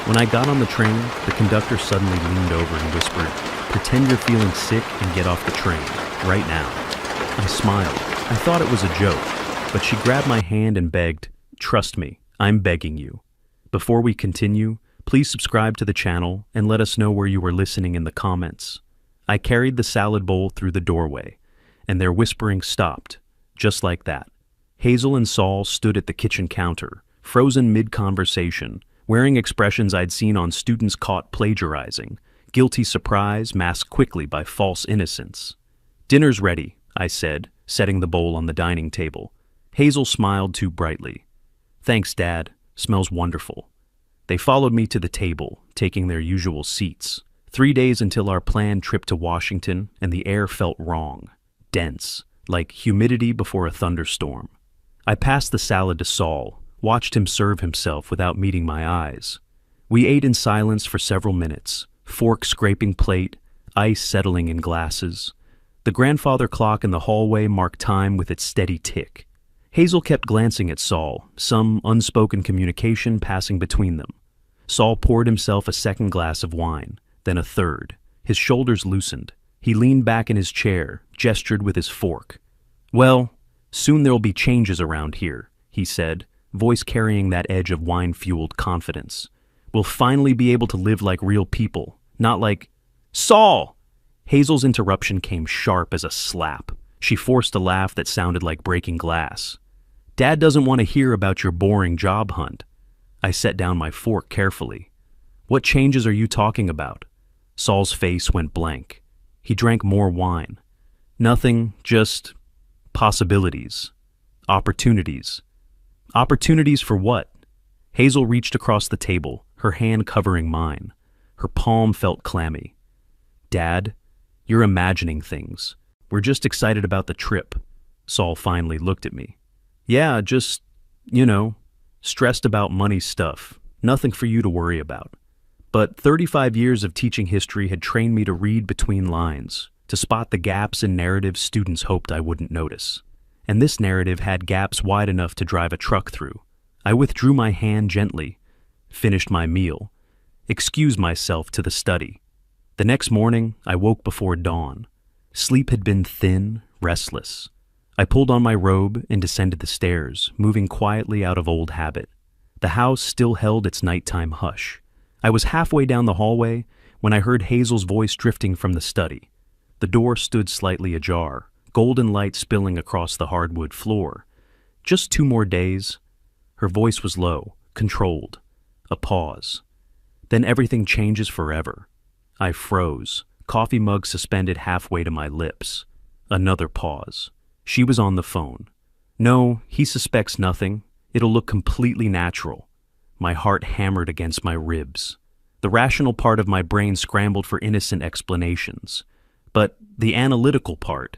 When I got on the train, the conductor suddenly leaned over and whispered, "Pretend you're feeling sick and get off the train, right now." I smiled. I thought it was a joke, but she grabbed my hand and begged, "Trust me, I'm begging you." Before we continue, please subscribe to the channel and let us know where you were listening in the comments. I carried the salad bowl through the doorway, and their whispering stopped, just like that. Hazel and Saul stood at the kitchen counter, frozen mid-conversation, wearing expressions I'd seen on students caught plagiarizing, guilty surprise masked quickly by false innocence. "Dinner's ready," I said, setting the bowl on the dining table. Hazel smiled too brightly. "Thanks, Dad. Smells wonderful." They followed me to the table, taking their usual seats. 3 days until our planned trip to Washington, and the air felt wrong, dense, like humidity before a thunderstorm. I passed the salad to Saul, watched him serve himself without meeting my eyes. We ate in silence for several minutes, fork scraping plate, ice settling in glasses. The grandfather clock in the hallway marked time with its steady tick. Hazel kept glancing at Saul, some unspoken communication passing between them. Saul poured himself a second glass of wine, then a third. His shoulders loosened. He leaned back in his chair, gestured with his fork. "Well, soon there'll be changes around here," he said, voice carrying that edge of wine-fueled confidence. "We'll finally be able to live like real people, not like—" "Saul!" Hazel's interruption came sharp as a slap. She forced a laugh that sounded like breaking glass. "Dad doesn't want to hear about your boring job hunt." I set down my fork carefully. "What changes are you talking about?" Saul's face went blank. He drank more wine. "Nothing, just possibilities. Opportunities." "Opportunities for what?" Hazel reached across the table, her hand covering mine. Her palm felt clammy. "Dad, you're imagining things. We're just excited about the trip." Saul finally looked at me. "Yeah, just, stressed about money stuff. Nothing for you to worry about." But 35 years of teaching history had trained me to read between lines, to spot the gaps in narratives students hoped I wouldn't notice. And this narrative had gaps wide enough to drive a truck through. I withdrew my hand gently, finished my meal, excused myself to the study. The next morning, I woke before dawn. Sleep had been thin, restless. I pulled on my robe and descended the stairs, moving quietly out of old habit. The house still held its nighttime hush. I was halfway down the hallway when I heard Hazel's voice drifting from the study. The door stood slightly ajar, golden light spilling across the hardwood floor. "Just 2 more days." Her voice was low, controlled. A pause. "Then everything changes forever." I froze, coffee mug suspended halfway to my lips. Another pause. She was on the phone. "No, he suspects nothing. It'll look completely natural." My heart hammered against my ribs. The rational part of my brain scrambled for innocent explanations. But the analytical part,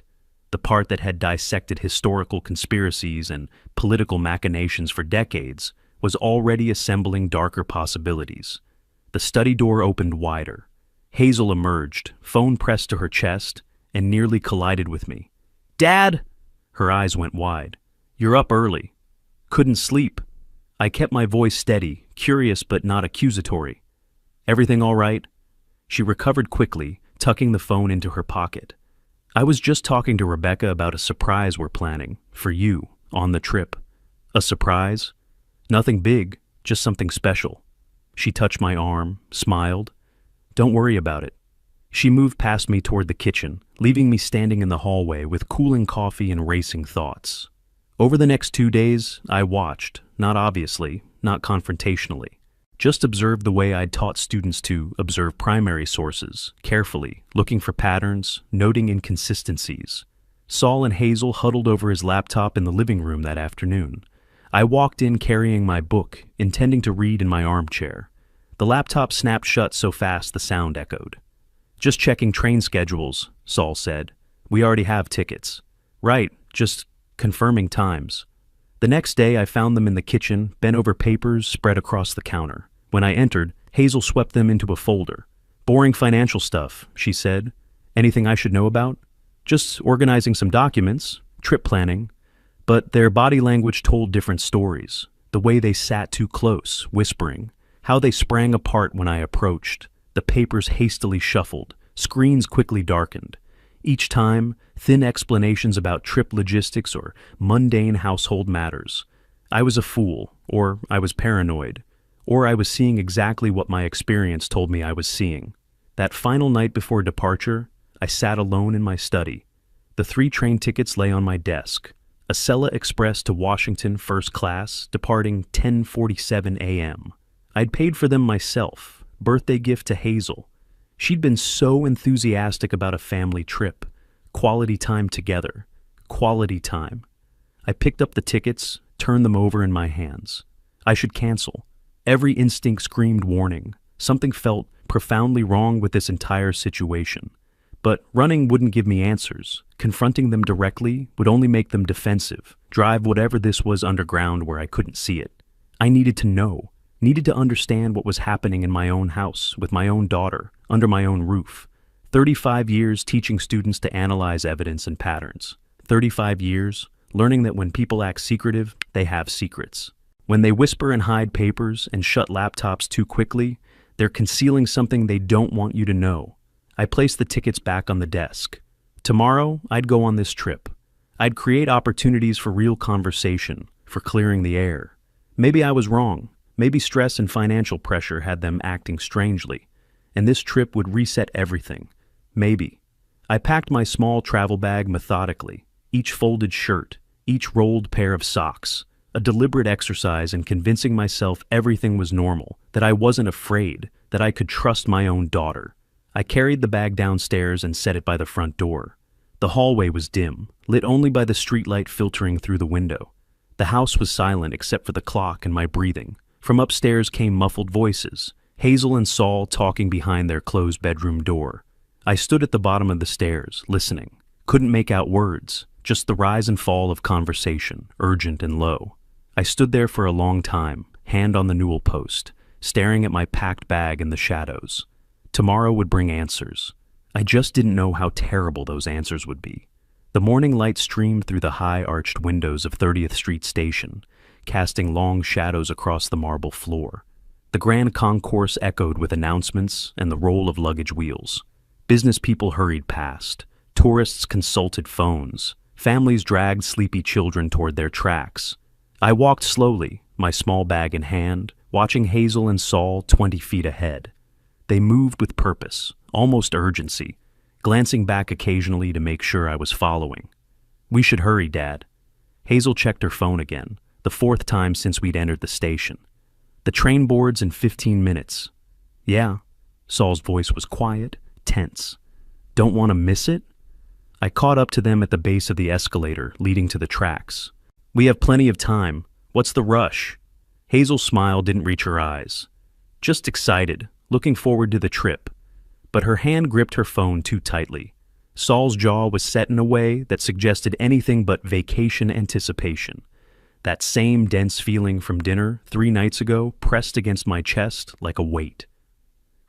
the part that had dissected historical conspiracies and political machinations for decades, was already assembling darker possibilities. The study door opened wider. Hazel emerged, phone pressed to her chest, and nearly collided with me. "Dad!" Her eyes went wide. "You're up early." "Couldn't sleep." I kept my voice steady, curious but not accusatory. "Everything all right?" She recovered quickly, tucking the phone into her pocket. "I was just talking to Rebecca about a surprise we're planning, for you, on the trip." "A surprise?" "Nothing big, just something special." She touched my arm, smiled. "Don't worry about it." She moved past me toward the kitchen, leaving me standing in the hallway with cooling coffee and racing thoughts. Over the next 2 days, I watched, not obviously, not confrontationally. Just observed the way I'd taught students to observe primary sources, carefully, looking for patterns, noting inconsistencies. Saul and Hazel huddled over his laptop in the living room that afternoon. I walked in carrying my book, intending to read in my armchair. The laptop snapped shut so fast the sound echoed. "Just checking train schedules," Saul said. "We already have tickets." "Right, just confirming times." The next day I found them in the kitchen, bent over papers spread across the counter. When I entered, Hazel swept them into a folder. "Boring financial stuff," she said. "Anything I should know about?" "Just organizing some documents, trip planning." But their body language told different stories. The way they sat too close, whispering. How they sprang apart when I approached, the papers hastily shuffled, screens quickly darkened. Each time, thin explanations about trip logistics or mundane household matters. I was a fool, or I was paranoid, or I was seeing exactly what my experience told me I was seeing. That final night before departure, I sat alone in my study. The 3 train tickets lay on my desk. Acela Express to Washington first class, departing 10:47 a.m. I'd paid for them myself, birthday gift to Hazel. She'd been so enthusiastic about a family trip, quality time together, quality time. I picked up the tickets, turned them over in my hands. I should cancel. Every instinct screamed warning. Something felt profoundly wrong with this entire situation. But running wouldn't give me answers. Confronting them directly would only make them defensive, drive whatever this was underground where I couldn't see it. I needed to know, needed to understand what was happening in my own house, with my own daughter, under my own roof. 35 years teaching students to analyze evidence and patterns. 35 years learning that when people act secretive, they have secrets. When they whisper and hide papers and shut laptops too quickly, they're concealing something they don't want you to know. I placed the tickets back on the desk. Tomorrow, I'd go on this trip. I'd create opportunities for real conversation, for clearing the air. Maybe I was wrong. Maybe stress and financial pressure had them acting strangely, and this trip would reset everything. Maybe. I packed my small travel bag methodically, each folded shirt, each rolled pair of socks, a deliberate exercise in convincing myself everything was normal, that I wasn't afraid, that I could trust my own daughter. I carried the bag downstairs and set it by the front door. The hallway was dim, lit only by the streetlight filtering through the window. The house was silent except for the clock and my breathing. From upstairs came muffled voices, Hazel and Saul talking behind their closed bedroom door. I stood at the bottom of the stairs, listening. Couldn't make out words, just the rise and fall of conversation, urgent and low. I stood there for a long time, hand on the newel post, staring at my packed bag in the shadows. Tomorrow would bring answers. I just didn't know how terrible those answers would be. The morning light streamed through the high arched windows of 30th Street Station, casting long shadows across the marble floor. The grand concourse echoed with announcements and the roll of luggage wheels. Business people hurried past. Tourists consulted phones. Families dragged sleepy children toward their tracks. I walked slowly, my small bag in hand, watching Hazel and Saul 20 feet ahead. They moved with purpose, almost urgency, glancing back occasionally to make sure I was following. "We should hurry, Dad." Hazel checked her phone again, the 4th time since we'd entered the station. "The train boards in 15 minutes. "Yeah." Saul's voice was quiet, tense. "Don't want to miss it?" I caught up to them at the base of the escalator leading to the tracks. "We have plenty of time. What's the rush?" Hazel's smile didn't reach her eyes. "Just excited, looking forward to the trip." But her hand gripped her phone too tightly. Saul's jaw was set in a way that suggested anything but vacation anticipation. That same dense feeling from dinner 3 nights ago pressed against my chest like a weight.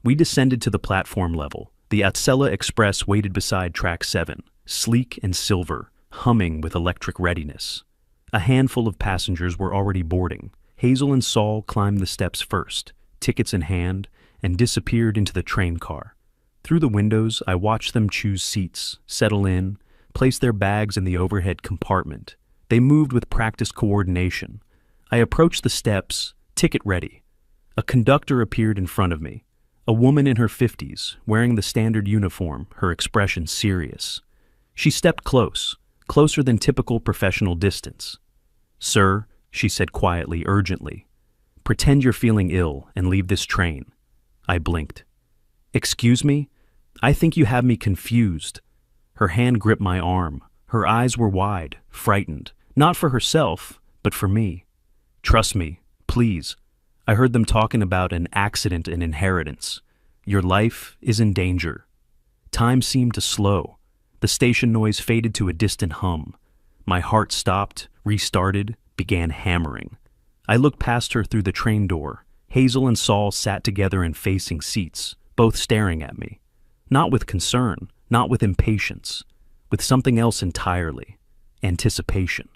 We descended to the platform level. The Acela Express waited beside track 7, sleek and silver, humming with electric readiness. A handful of passengers were already boarding. Hazel and Saul climbed the steps first, tickets in hand, and disappeared into the train car. Through the windows, I watched them choose seats, settle in, place their bags in the overhead compartment. They moved with practiced coordination. I approached the steps, ticket ready. A conductor appeared in front of me. A woman in her 50s, wearing the standard uniform, her expression serious. She stepped close, closer than typical professional distance. "Sir," she said quietly, urgently, "pretend you're feeling ill and leave this train." I blinked. "Excuse me? I think you have me confused." Her hand gripped my arm. Her eyes were wide, frightened, not for herself, but for me. "Trust me, please." I heard them talking about an accident and inheritance. "Your life is in danger." Time seemed to slow. The station noise faded to a distant hum. My heart stopped, restarted, began hammering. I looked past her through the train door. Hazel and Saul sat together in facing seats, both staring at me. Not with concern, not with impatience, with something else entirely. Anticipation.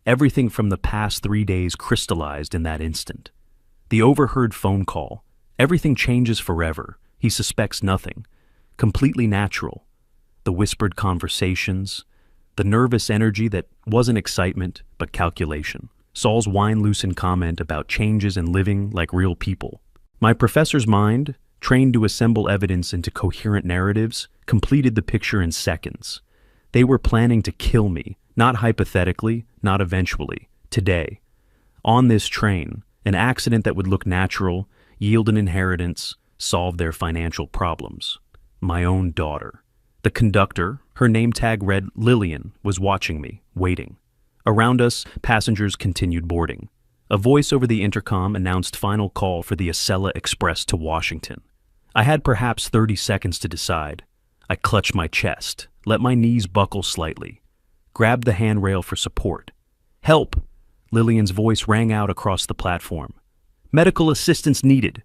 Everything from the past 3 days crystallized in that instant. The overheard phone call, Everything changes forever. He suspects nothing. Completely natural. The whispered conversations, the nervous energy that wasn't excitement, but calculation. Saul's wine-loosened comment about changes in living like real people. My professor's mind, trained to assemble evidence into coherent narratives, completed the picture in seconds. They were planning to kill me, not hypothetically, not eventually, today. On this train, an accident that would look natural, yield an inheritance, solve their financial problems. My own daughter. The conductor, her name tag read Lillian, was watching me, waiting. Around us, passengers continued boarding. A voice over the intercom announced final call for the Acela Express to Washington. I had perhaps 30 seconds to decide. I clutched my chest, let my knees buckle slightly, grabbed the handrail for support. "Help!" Lillian's voice rang out across the platform. "Medical assistance needed."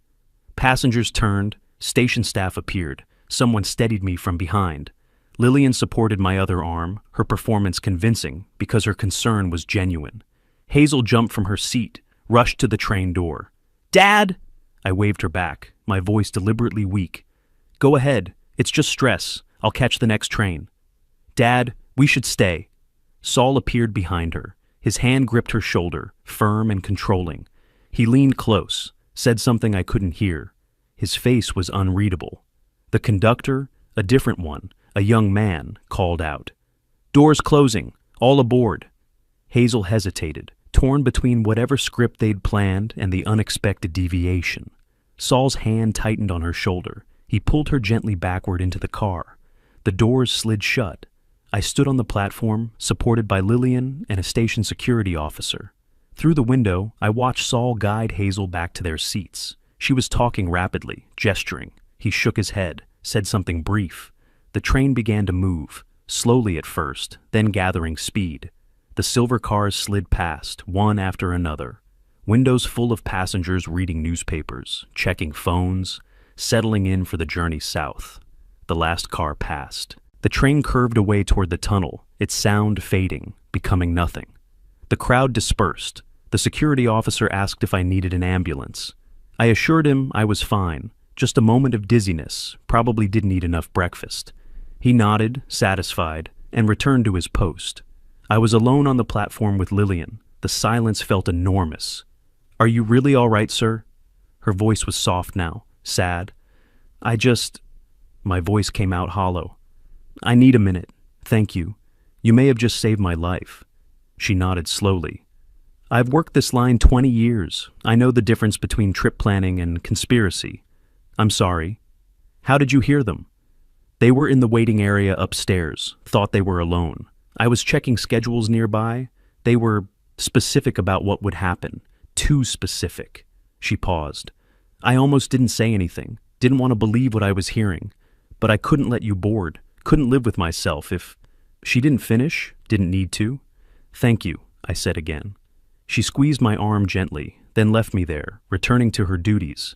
Passengers turned, station staff appeared. Someone steadied me from behind. Lillian supported my other arm, her performance convincing because her concern was genuine. Hazel jumped from her seat, rushed to the train door. "Dad!" I waved her back, my voice deliberately weak. "Go ahead, it's just stress. I'll catch the next train." "Dad, we should stay." Saul appeared behind her. His hand gripped her shoulder, firm and controlling. He leaned close, said something I couldn't hear. His face was unreadable. The conductor, a different one, a young man, called out, "Doors closing, all aboard." Hazel hesitated, torn between whatever script they'd planned and the unexpected deviation. Saul's hand tightened on her shoulder. He pulled her gently backward into the car. The doors slid shut. I stood on the platform, supported by Lillian and a station security officer. Through the window, I watched Saul guide Hazel back to their seats. She was talking rapidly, gesturing. He shook his head, said something brief. The train began to move, slowly at first, then gathering speed. The silver cars slid past, one after another. Windows full of passengers reading newspapers, checking phones, settling in for the journey south. The last car passed. The train curved away toward the tunnel, its sound fading, becoming nothing. The crowd dispersed. The security officer asked if I needed an ambulance. I assured him I was fine, just a moment of dizziness, probably didn't eat enough breakfast. He nodded, satisfied, and returned to his post. I was alone on the platform with Lillian. The silence felt enormous. "Are you really all right, sir?" Her voice was soft now, sad. My voice came out hollow. "I need a minute. Thank you. You may have just saved my life." She nodded slowly. "I've worked this line 20 years. I know the difference between trip planning and conspiracy. I'm sorry. How did you hear them?" "They were in the waiting area upstairs, thought they were alone. I was checking schedules nearby. They were specific about what would happen. Too specific." She paused. "I almost didn't say anything, didn't want to believe what I was hearing. But I couldn't let you board, couldn't live with myself if—" She didn't finish, didn't need to. "Thank you," I said again. She squeezed my arm gently, then left me there, returning to her duties.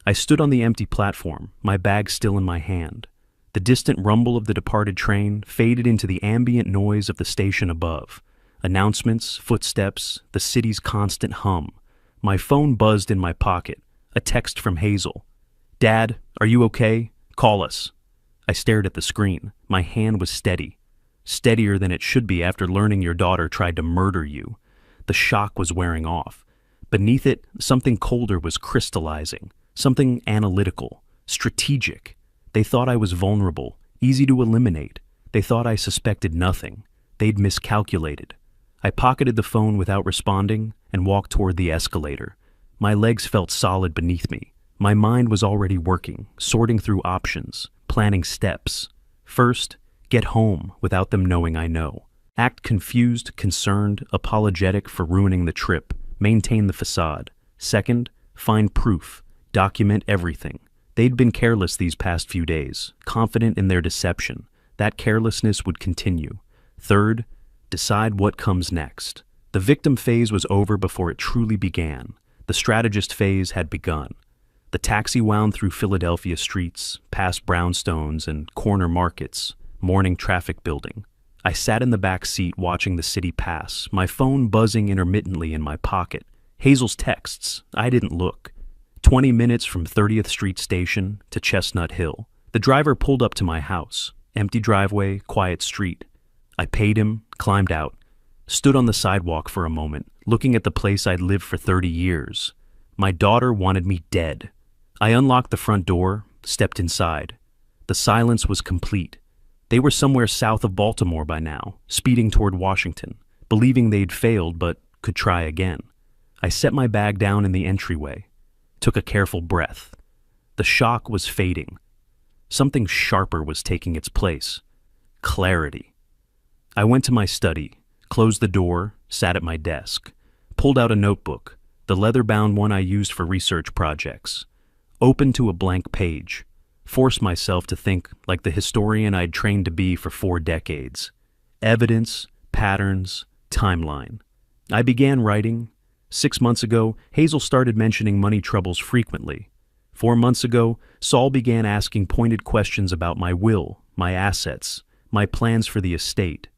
I stood on the empty platform, my bag still in my hand. The distant rumble of the departed train faded into the ambient noise of the station above. Announcements, footsteps, the city's constant hum. My phone buzzed in my pocket, a text from Hazel. "Dad, are you okay? Call us." I stared at the screen. My hand was steady. Steadier than it should be after learning your daughter tried to murder you. The shock was wearing off. Beneath it, something colder was crystallizing, something analytical, strategic. They thought I was vulnerable, easy to eliminate. They thought I suspected nothing. They'd miscalculated. I pocketed the phone without responding and walked toward the escalator. My legs felt solid beneath me. My mind was already working, sorting through options, planning steps. First, get home without them knowing I know. Act confused, concerned, apologetic for ruining the trip. Maintain the facade. Second, find proof. Document everything. They'd been careless these past few days, confident in their deception. That carelessness would continue. Third, decide what comes next. The victim phase was over before it truly began. The strategist phase had begun. The taxi wound through Philadelphia streets, past brownstones and corner markets, morning traffic building. I sat in the back seat watching the city pass, my phone buzzing intermittently in my pocket. Hazel's texts. I didn't look. 20 minutes from 30th Street Station to Chestnut Hill. The driver pulled up to my house. Empty driveway, quiet street. I paid him, climbed out, stood on the sidewalk for a moment, looking at the place I'd lived for 30 years. My daughter wanted me dead. I unlocked the front door, stepped inside. The silence was complete. They were somewhere south of Baltimore by now, speeding toward Washington, believing they'd failed but could try again. I set my bag down in the entryway, took a careful breath. The shock was fading. Something sharper was taking its place. Clarity. I went to my study, closed the door, sat at my desk, pulled out a notebook, the leather-bound one I used for research projects, opened to a blank page, forced myself to think like the historian I'd trained to be for 4 decades. Evidence, patterns, timeline. I began writing. 6 months ago, Hazel started mentioning money troubles frequently. 4 months ago, Saul began asking pointed questions about my will, my assets, my plans for the estate.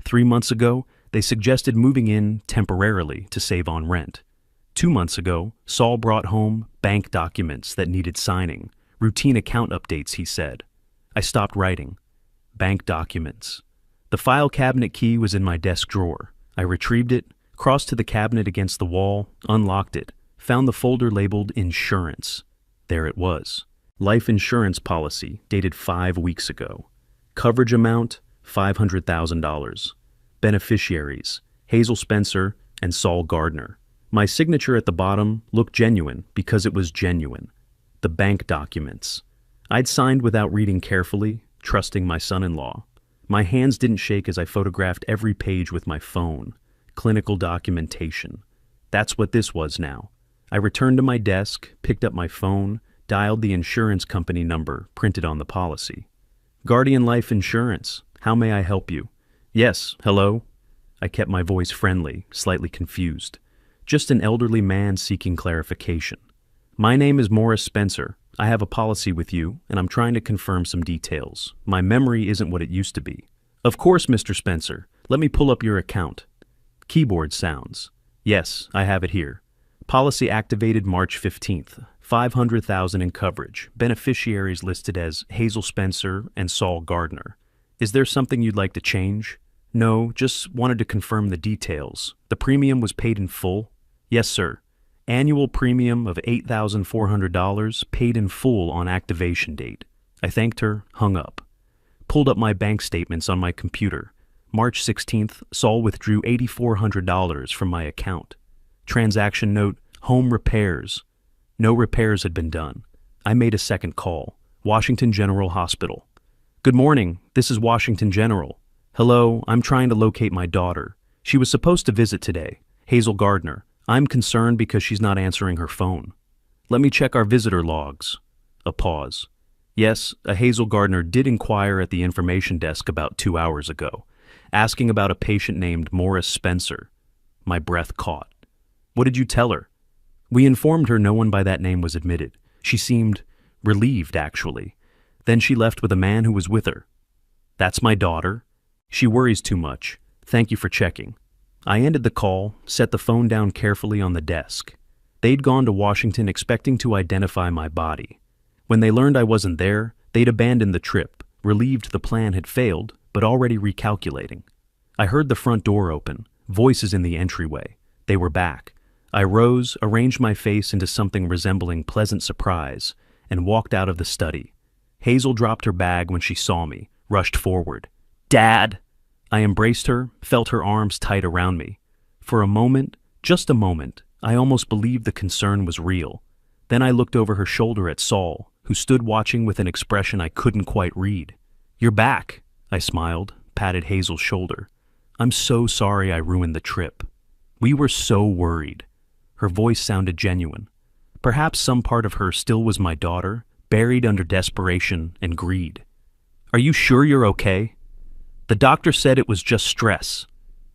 3 months ago, they suggested moving in temporarily to save on rent. 2 months ago, Saul brought home bank documents that needed signing, routine account updates, he said. I stopped writing. Bank documents. The file cabinet key was in my desk drawer. I retrieved it, crossed to the cabinet against the wall, unlocked it, found the folder labeled Insurance. There it was. Life insurance policy dated 5 weeks ago. Coverage amount, $500,000. Beneficiaries, Hazel Spencer and Saul Gardner. My signature at the bottom looked genuine because it was genuine. The bank documents. I'd signed without reading carefully, trusting my son-in-law. My hands didn't shake as I photographed every page with my phone. Clinical documentation. That's what this was now. I returned to my desk, picked up my phone, dialed the insurance company number printed on the policy. Guardian Life Insurance. How may I help you? Yes, hello? I kept my voice friendly, slightly confused. Just an elderly man seeking clarification. My name is Morris Spencer. I have a policy with you, and I'm trying to confirm some details. My memory isn't what it used to be. Of course, Mr. Spencer. Let me pull up your account. Keyboard sounds. Yes, I have it here. Policy activated March 15th. $500,000 in coverage. Beneficiaries listed as Hazel Spencer and Saul Gardner. Is there something you'd like to change? No, just wanted to confirm the details. The premium was paid in full? Yes, sir. Annual premium of $8,400 paid in full on activation date. I thanked her, hung up. Pulled up my bank statements on my computer. March 16th, Saul withdrew $8,400 from my account. Transaction note, home repairs. No repairs had been done. I made a second call. Washington General Hospital. Good morning, this is Washington General. Hello, I'm trying to locate my daughter. She was supposed to visit today. Hazel Gardner. I'm concerned because she's not answering her phone. Let me check our visitor logs. A pause. Yes, a Hazel Gardner did inquire at the information desk about 2 hours ago, asking about a patient named Morris Spencer. My breath caught. What did you tell her? We informed her no one by that name was admitted. She seemed relieved, actually. Then she left with a man who was with her. That's my daughter. She worries too much. Thank you for checking. I ended the call, set the phone down carefully on the desk. They'd gone to Washington expecting to identify my body. When they learned I wasn't there, they'd abandoned the trip, relieved the plan had failed, but already recalculating. I heard the front door open, voices in the entryway. They were back. I rose, arranged my face into something resembling pleasant surprise, and walked out of the study. Hazel dropped her bag when she saw me, rushed forward. Dad! I embraced her, felt her arms tight around me. For a moment, just a moment, I almost believed the concern was real. Then I looked over her shoulder at Saul, who stood watching with an expression I couldn't quite read. You're back, I smiled, patted Hazel's shoulder. I'm so sorry I ruined the trip. We were so worried. Her voice sounded genuine. Perhaps some part of her still was my daughter, buried under desperation and greed. Are you sure you're okay? The doctor said it was just stress.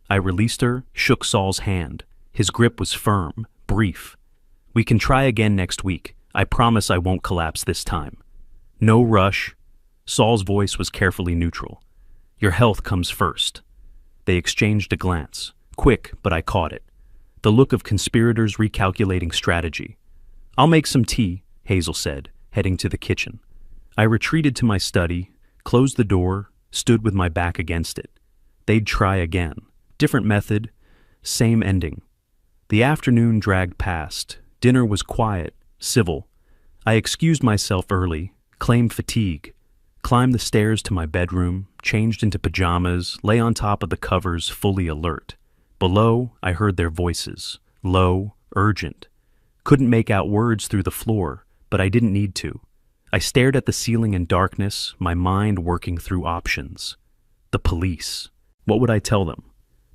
I released her, shook Saul's hand. His grip was firm, brief. We can try again next week. I promise I won't collapse this time. No rush. Saul's voice was carefully neutral. Your health comes first. They exchanged a glance. Quick, but I caught it. The look of conspirators recalculating strategy. "I'll make some tea," Hazel said, heading to the kitchen. I retreated to my study, closed the door, stood with my back against it. They'd try again. Different method, same ending. The afternoon dragged past. Dinner was quiet, civil. I excused myself early, claimed fatigue, climbed the stairs to my bedroom, changed into pajamas, lay on top of the covers, fully alert. Below, I heard their voices, low, urgent. Couldn't make out words through the floor, but I didn't need to. I stared at the ceiling in darkness, my mind working through options. The police. What would I tell them?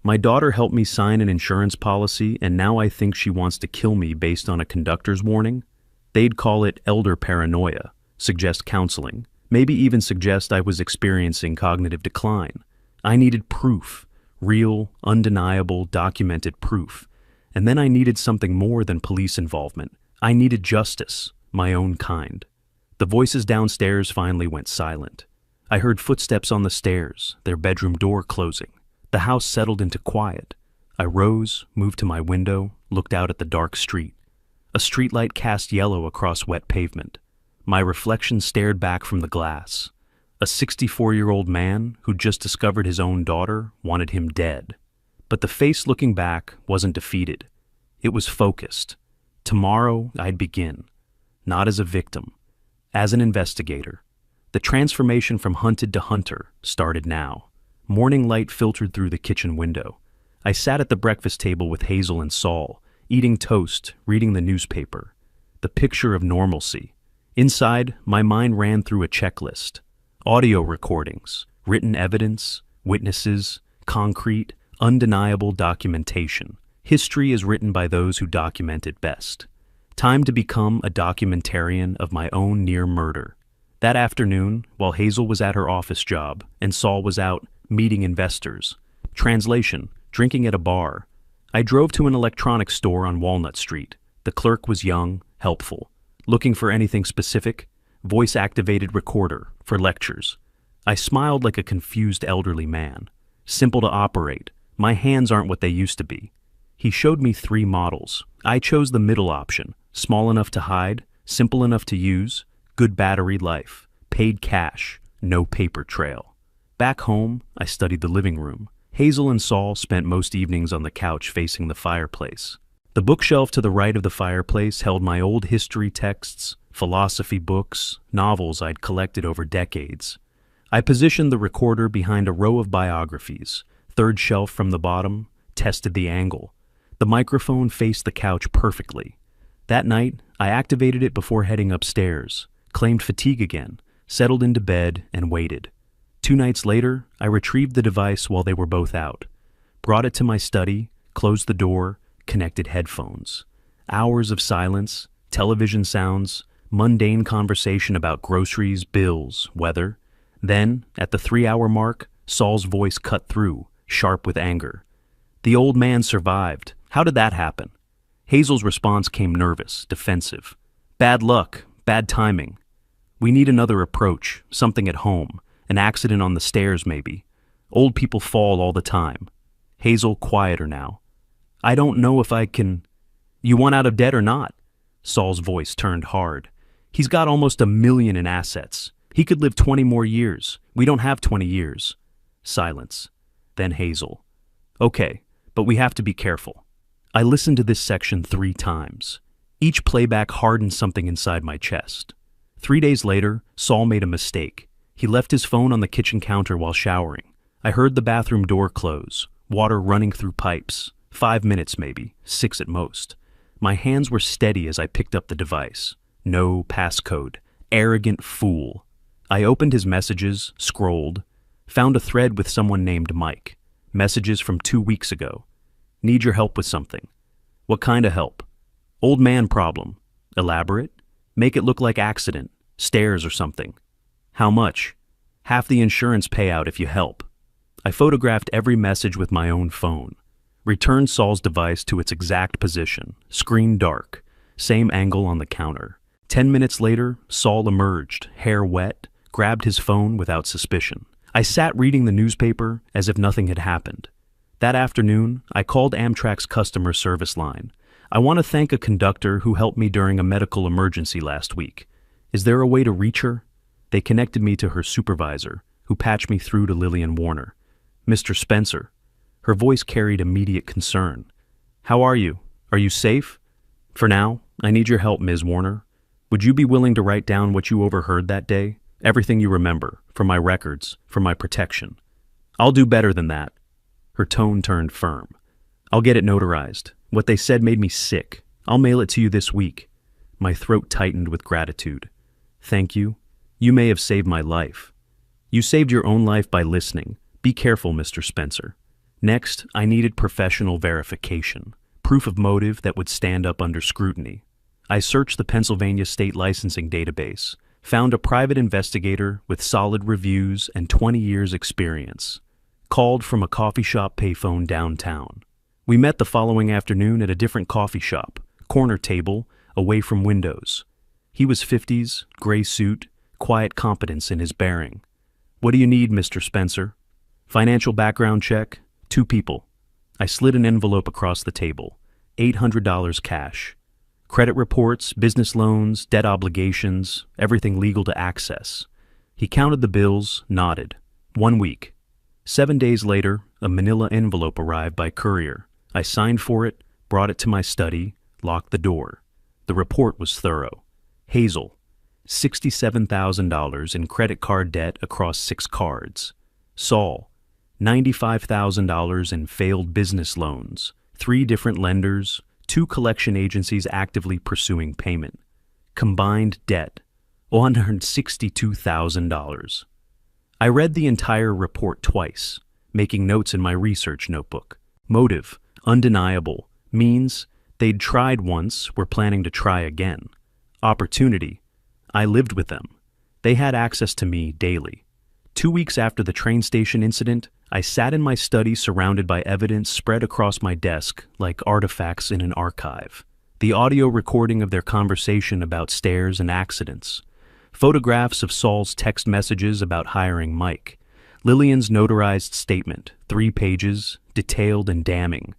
My daughter helped me sign an insurance policy, and now I think she wants to kill me based on a conductor's warning? They'd call it elder paranoia, suggest counseling, maybe even suggest I was experiencing cognitive decline. I needed proof, real, undeniable, documented proof. And then I needed something more than police involvement. I needed justice, my own kind. The voices downstairs finally went silent. I heard footsteps on the stairs, their bedroom door closing. The house settled into quiet. I rose, moved to my window, looked out at the dark street. A streetlight cast yellow across wet pavement. My reflection stared back from the glass. A 64-year-old man who'd just discovered his own daughter wanted him dead. But the face looking back wasn't defeated. It was focused. Tomorrow I'd begin. Not as a victim. As an investigator. The transformation from hunted to hunter started now. Morning light filtered through the kitchen window. I sat at the breakfast table with Hazel and Saul, eating toast, reading the newspaper. The picture of normalcy. Inside, my mind ran through a checklist. Audio recordings, written evidence, witnesses, concrete, undeniable documentation. History is written by those who document it best. Time to become a documentarian of my own near murder. That afternoon, while Hazel was at her office job and Saul was out meeting investors, translation, drinking at a bar, I drove to an electronics store on Walnut Street. The clerk was young, helpful. Looking for anything specific? Voice-activated recorder for lectures. I smiled like a confused elderly man. Simple to operate. My hands aren't what they used to be. He showed me 3 models. I chose the middle option. Small enough to hide, simple enough to use, good battery life, paid cash, no paper trail. Back home, I studied the living room. Hazel and Saul spent most evenings on the couch facing the fireplace. The bookshelf to the right of the fireplace held my old history texts, philosophy books, novels I'd collected over decades. I positioned the recorder behind a row of biographies, 3rd shelf from the bottom, tested the angle. The microphone faced the couch perfectly. That night, I activated it before heading upstairs, claimed fatigue again, settled into bed, and waited. 2 nights later, I retrieved the device while they were both out, brought it to my study, closed the door, connected headphones. Hours of silence, television sounds, mundane conversation about groceries, bills, weather. Then, at the 3-hour mark, Saul's voice cut through, sharp with anger. The old man survived. How did that happen? Hazel's response came nervous, defensive. Bad luck, bad timing. We need another approach, something at home, an accident on the stairs maybe. Old people fall all the time. Hazel quieter now. I don't know if I can... You want out of debt or not? Saul's voice turned hard. He's got almost $1 million in assets. He could live 20 more years. We don't have 20 years. Silence. Then Hazel. Okay, but we have to be careful. I listened to this section 3 times. Each playback hardened something inside my chest. 3 days later, Saul made a mistake. He left his phone on the kitchen counter while showering. I heard the bathroom door close, water running through pipes. 5 minutes maybe, 6 at most. My hands were steady as I picked up the device. No passcode. Arrogant fool. I opened his messages, scrolled, found a thread with someone named Mike. Messages from 2 weeks ago. Need your help with something. What kind of help? Old man problem. Elaborate? Make it look like accident, stairs or something. How much? Half the insurance payout if you help. I photographed every message with my own phone. Returned Saul's device to its exact position, screen dark, same angle on the counter. 10 minutes later, Saul emerged, hair wet, grabbed his phone without suspicion. I sat reading the newspaper as if nothing had happened. That afternoon, I called Amtrak's customer service line. I want to thank a conductor who helped me during a medical emergency last week. Is there a way to reach her? They connected me to her supervisor, who patched me through to Lillian Warner. Mr. Spencer. Her voice carried immediate concern. How are you? Are you safe? For now, I need your help, Ms. Warner. Would you be willing to write down what you overheard that day? Everything you remember, for my records, for my protection. I'll do better than that. Her tone turned firm. I'll get it notarized. What they said made me sick. I'll mail it to you this week. My throat tightened with gratitude. Thank you. You may have saved my life. You saved your own life by listening. Be careful, Mr. Spencer. Next, I needed professional verification. Proof of motive that would stand up under scrutiny. I searched the Pennsylvania State Licensing Database, found a private investigator with solid reviews and 20 years' experience. Called from a coffee shop payphone downtown. We met the following afternoon at a different coffee shop, corner table, away from windows. He was 50s, gray suit, quiet competence in his bearing. What do you need, Mr. Spencer? Financial background check, 2 people. I slid an envelope across the table, $800 cash. Credit reports, business loans, debt obligations, everything legal to access. He counted the bills, nodded. 1 week. 7 days later, a manila envelope arrived by courier. I signed for it, brought it to my study, locked the door. The report was thorough. Hazel, $67,000 in credit card debt across 6 cards. Saul, $95,000 in failed business loans, 3 different lenders, 2 collection agencies actively pursuing payment. Combined debt, $162,000. I read the entire report twice, making notes in my research notebook. Motive, undeniable, means they'd tried once, were planning to try again. Opportunity, I lived with them. They had access to me daily. 2 weeks after the train station incident, I sat in my study surrounded by evidence spread across my desk like artifacts in an archive. The audio recording of their conversation about stairs and accidents. Photographs of Saul's text messages about hiring Mike. Lillian's notarized statement, 3 pages, detailed and damning.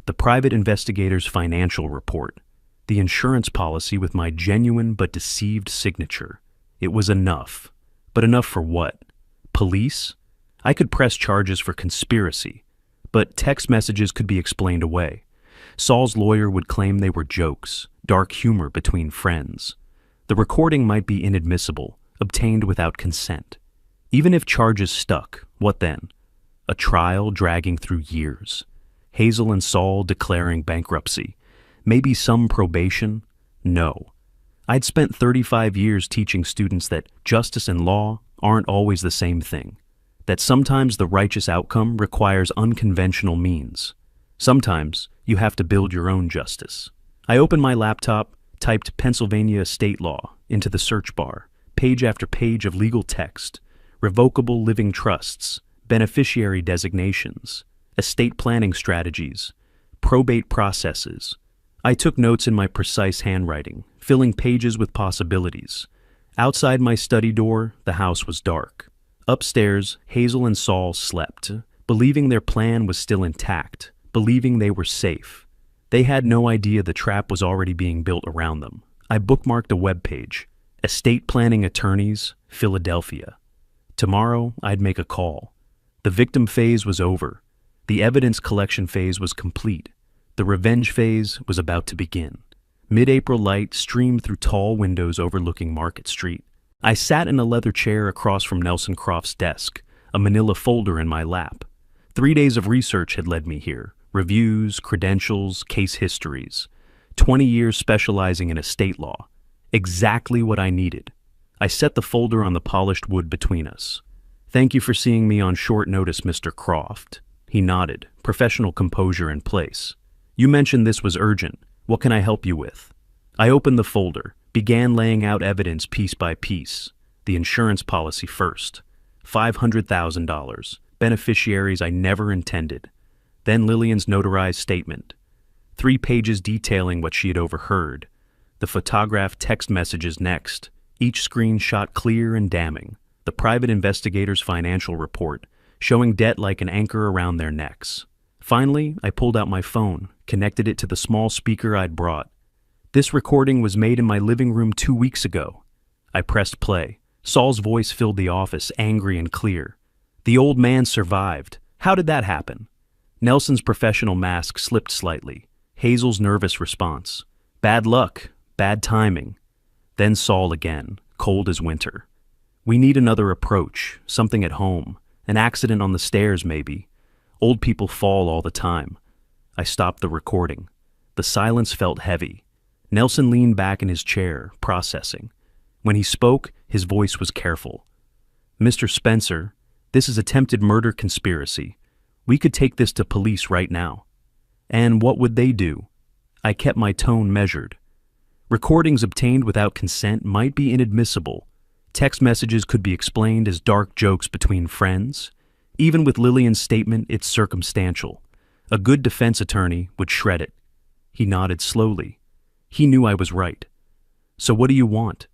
The private investigator's financial report. The insurance policy with my genuine but deceived signature. It was enough. But enough for what? Police? I could press charges for conspiracy, but text messages could be explained away. Saul's lawyer would claim they were jokes, dark humor between friends. The recording might be inadmissible, obtained without consent. Even if charges stuck, what then? A trial dragging through years. Hazel and Saul declaring bankruptcy. Maybe some probation? No. I'd spent 35 years teaching students that justice and law aren't always the same thing. That sometimes the righteous outcome requires unconventional means. Sometimes you have to build your own justice. I opened my laptop, typed Pennsylvania state law into the search bar, page after page of legal text, revocable living trusts, beneficiary designations, estate planning strategies, probate processes. I took notes in my precise handwriting, filling pages with possibilities. Outside my study door, the house was dark. Upstairs, Hazel and Saul slept, believing their plan was still intact, believing they were safe. They had no idea the trap was already being built around them. I bookmarked a webpage, Estate Planning Attorneys, Philadelphia. Tomorrow, I'd make a call. The victim phase was over. The evidence collection phase was complete. The revenge phase was about to begin. Mid-April light streamed through tall windows overlooking Market Street. I sat in a leather chair across from Nelson Croft's desk, a manila folder in my lap. 3 days of research had led me here. Reviews, credentials, case histories. 20 years specializing in estate law. Exactly what I needed. I set the folder on the polished wood between us. Thank you for seeing me on short notice, Mr. Croft. He nodded, professional composure in place. You mentioned this was urgent. What can I help you with? I opened the folder, began laying out evidence piece by piece. The insurance policy first. $500,000. Beneficiaries I never intended. Then Lillian's notarized statement. 3 pages detailing what she had overheard. The photographed text messages next, each screenshot clear and damning. The private investigator's financial report, showing debt like an anchor around their necks. Finally, I pulled out my phone, connected it to the small speaker I'd brought. This recording was made in my living room 2 weeks ago. I pressed play. Saul's voice filled the office, angry and clear. The old man survived. How did that happen? Nelson's professional mask slipped slightly. Hazel's nervous response. Bad luck, bad timing. Then Saul again, cold as winter. We need another approach, something at home. An accident on the stairs, maybe. Old people fall all the time. I stopped the recording. The silence felt heavy. Nelson leaned back in his chair, processing. When he spoke, his voice was careful. Mr. Spencer, this is attempted murder conspiracy. We could take this to police right now. And what would they do? I kept my tone measured. Recordings obtained without consent might be inadmissible. Text messages could be explained as dark jokes between friends. Even with Lillian's statement, it's circumstantial. A good defense attorney would shred it. He nodded slowly. He knew I was right. So what do you want?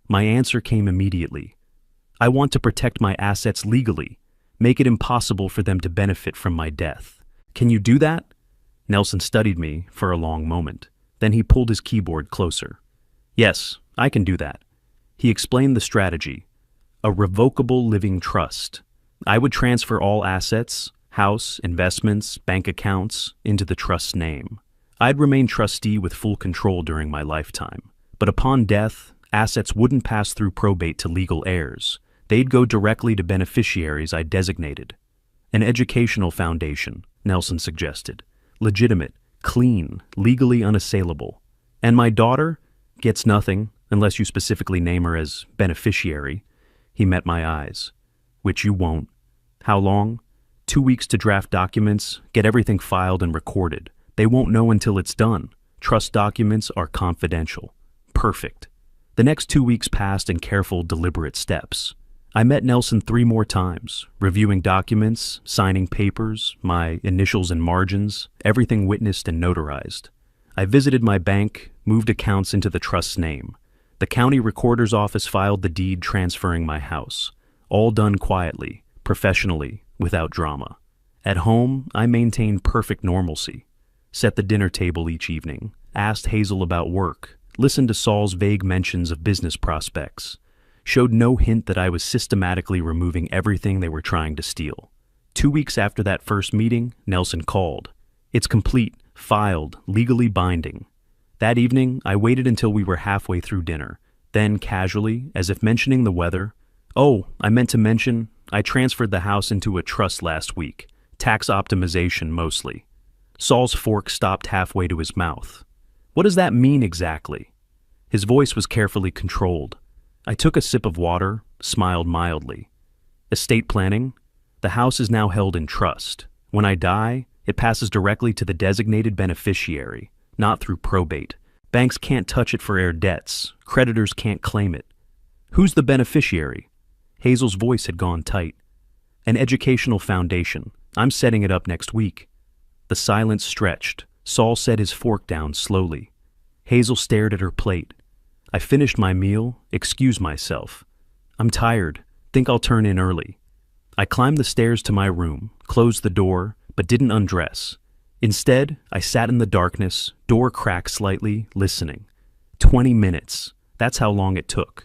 My answer came immediately. I want to protect my assets legally, make it impossible for them to benefit from my death. Can you do that? Nelson studied me for a long moment. Then he pulled his keyboard closer. Yes, I can do that. He explained the strategy. A revocable living trust. I would transfer all assets, house, investments, bank accounts, into the trust's name. I'd remain trustee with full control during my lifetime. But upon death, assets wouldn't pass through probate to legal heirs. They'd go directly to beneficiaries I designated. An educational foundation, Nelson suggested. Legitimate, clean, legally unassailable. And my daughter gets nothing unless you specifically name her as beneficiary. He met my eyes. Which you won't. How long? 2 weeks to draft documents, get everything filed and recorded. They won't know until it's done. Trust documents are confidential. Perfect. The next 2 weeks passed in careful, deliberate steps. I met Nelson 3 more times, reviewing documents, signing papers, my initials and margins, everything witnessed and notarized. I visited my bank, moved accounts into the trust's name. The county recorder's office filed the deed transferring my house. All done quietly, professionally, without drama. At home, I maintained perfect normalcy. Set the dinner table each evening, asked Hazel about work, listened to Saul's vague mentions of business prospects, showed no hint that I was systematically removing everything they were trying to steal. 2 weeks after that first meeting, Nelson called. It's complete, filed, legally binding. That evening, I waited until we were halfway through dinner. Then, casually, as if mentioning the weather, "Oh, I meant to mention, I transferred the house into a trust last week. Tax optimization, mostly." Saul's fork stopped halfway to his mouth. "What does that mean exactly?" His voice was carefully controlled. I took a sip of water, smiled mildly. "Estate planning? The house is now held in trust. When I die, it passes directly to the designated beneficiary, not through probate. Banks can't touch it for heir debts. Creditors can't claim it." "Who's the beneficiary?" Hazel's voice had gone tight. "An educational foundation. I'm setting it up next week." The silence stretched. Saul set his fork down slowly. Hazel stared at her plate. I finished my meal, excused myself. "I'm tired. Think I'll turn in early." I climbed the stairs to my room, closed the door, but didn't undress. Instead, I sat in the darkness, door cracked slightly, listening. 20 minutes. That's how long it took.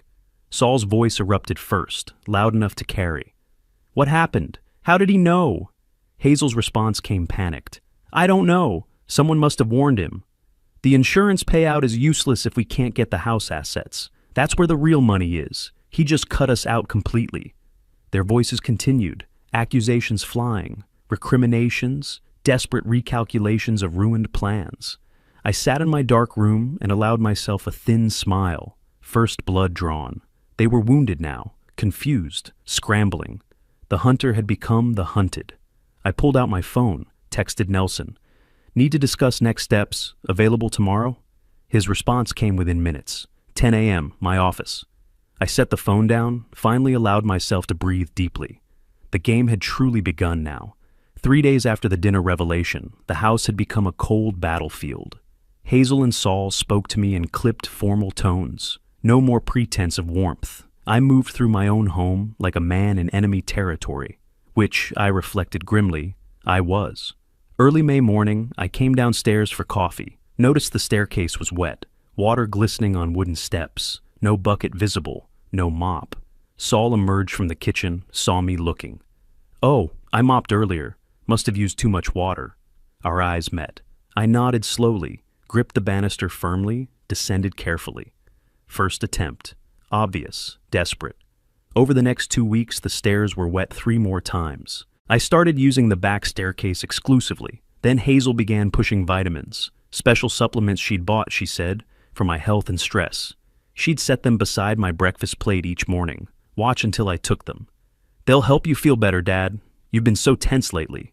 Saul's voice erupted first, loud enough to carry. "What happened? How did he know?" Hazel's response came panicked. "I don't know. Someone must have warned him. The insurance payout is useless if we can't get the house assets. That's where the real money is. He just cut us out completely." Their voices continued, accusations flying, recriminations, desperate recalculations of ruined plans. I sat in my dark room and allowed myself a thin smile, first blood drawn. They were wounded now, confused, scrambling. The hunter had become the hunted. I pulled out my phone, texted Nelson. "Need to discuss next steps. Available tomorrow?" His response came within minutes. 10 a.m., my office. I set the phone down, finally allowed myself to breathe deeply. The game had truly begun now. 3 days after the dinner revelation, the house had become a cold battlefield. Hazel and Saul spoke to me in clipped, formal tones. No more pretense of warmth. I moved through my own home like a man in enemy territory, which, I reflected grimly, I was. Early May morning, I came downstairs for coffee. Noticed the staircase was wet, water glistening on wooden steps, no bucket visible, no mop. Saul emerged from the kitchen, saw me looking. "Oh, I mopped earlier. Must have used too much water." Our eyes met. I nodded slowly, gripped the banister firmly, descended carefully. First attempt. Obvious, desperate. Over the next 2 weeks, the stairs were wet 3 more times. I started using the back staircase exclusively. Then Hazel began pushing vitamins. Special supplements she'd bought, she said, for my health and stress. She'd set them beside my breakfast plate each morning. Watch until I took them. "They'll help you feel better, Dad. You've been so tense lately."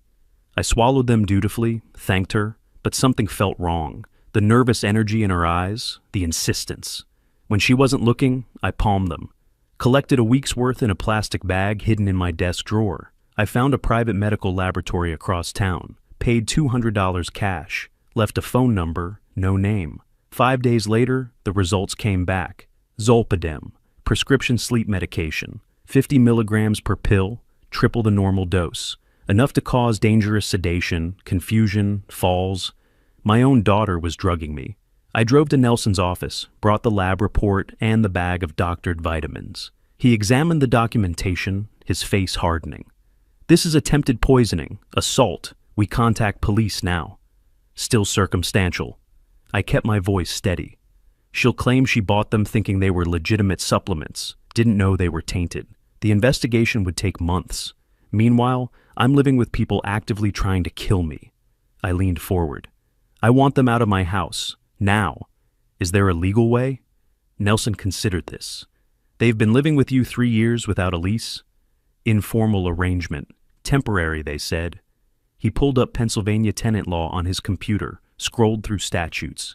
I swallowed them dutifully, thanked her, but something felt wrong. The nervous energy in her eyes, the insistence. When she wasn't looking, I palmed them. Collected a week's worth in a plastic bag hidden in my desk drawer. I found a private medical laboratory across town, paid $200 cash, left a phone number, no name. 5 days later, the results came back. Zolpidem, prescription sleep medication, 50 milligrams per pill, triple the normal dose. Enough to cause dangerous sedation, confusion, falls. My own daughter was drugging me. I drove to Nelson's office, brought the lab report and the bag of doctored vitamins. He examined the documentation, his face hardening. "This is attempted poisoning, assault. We contact police now." Still circumstantial. I kept my voice steady. "She'll claim she bought them thinking they were legitimate supplements, didn't know they were tainted. The investigation would take months. Meanwhile, I'm living with people actively trying to kill me." I leaned forward. "I want them out of my house. Now. Is there a legal way?" Nelson considered this. "They've been living with you 3 years without a lease?" "Informal arrangement. Temporary, they said." He pulled up Pennsylvania tenant law on his computer, scrolled through statutes.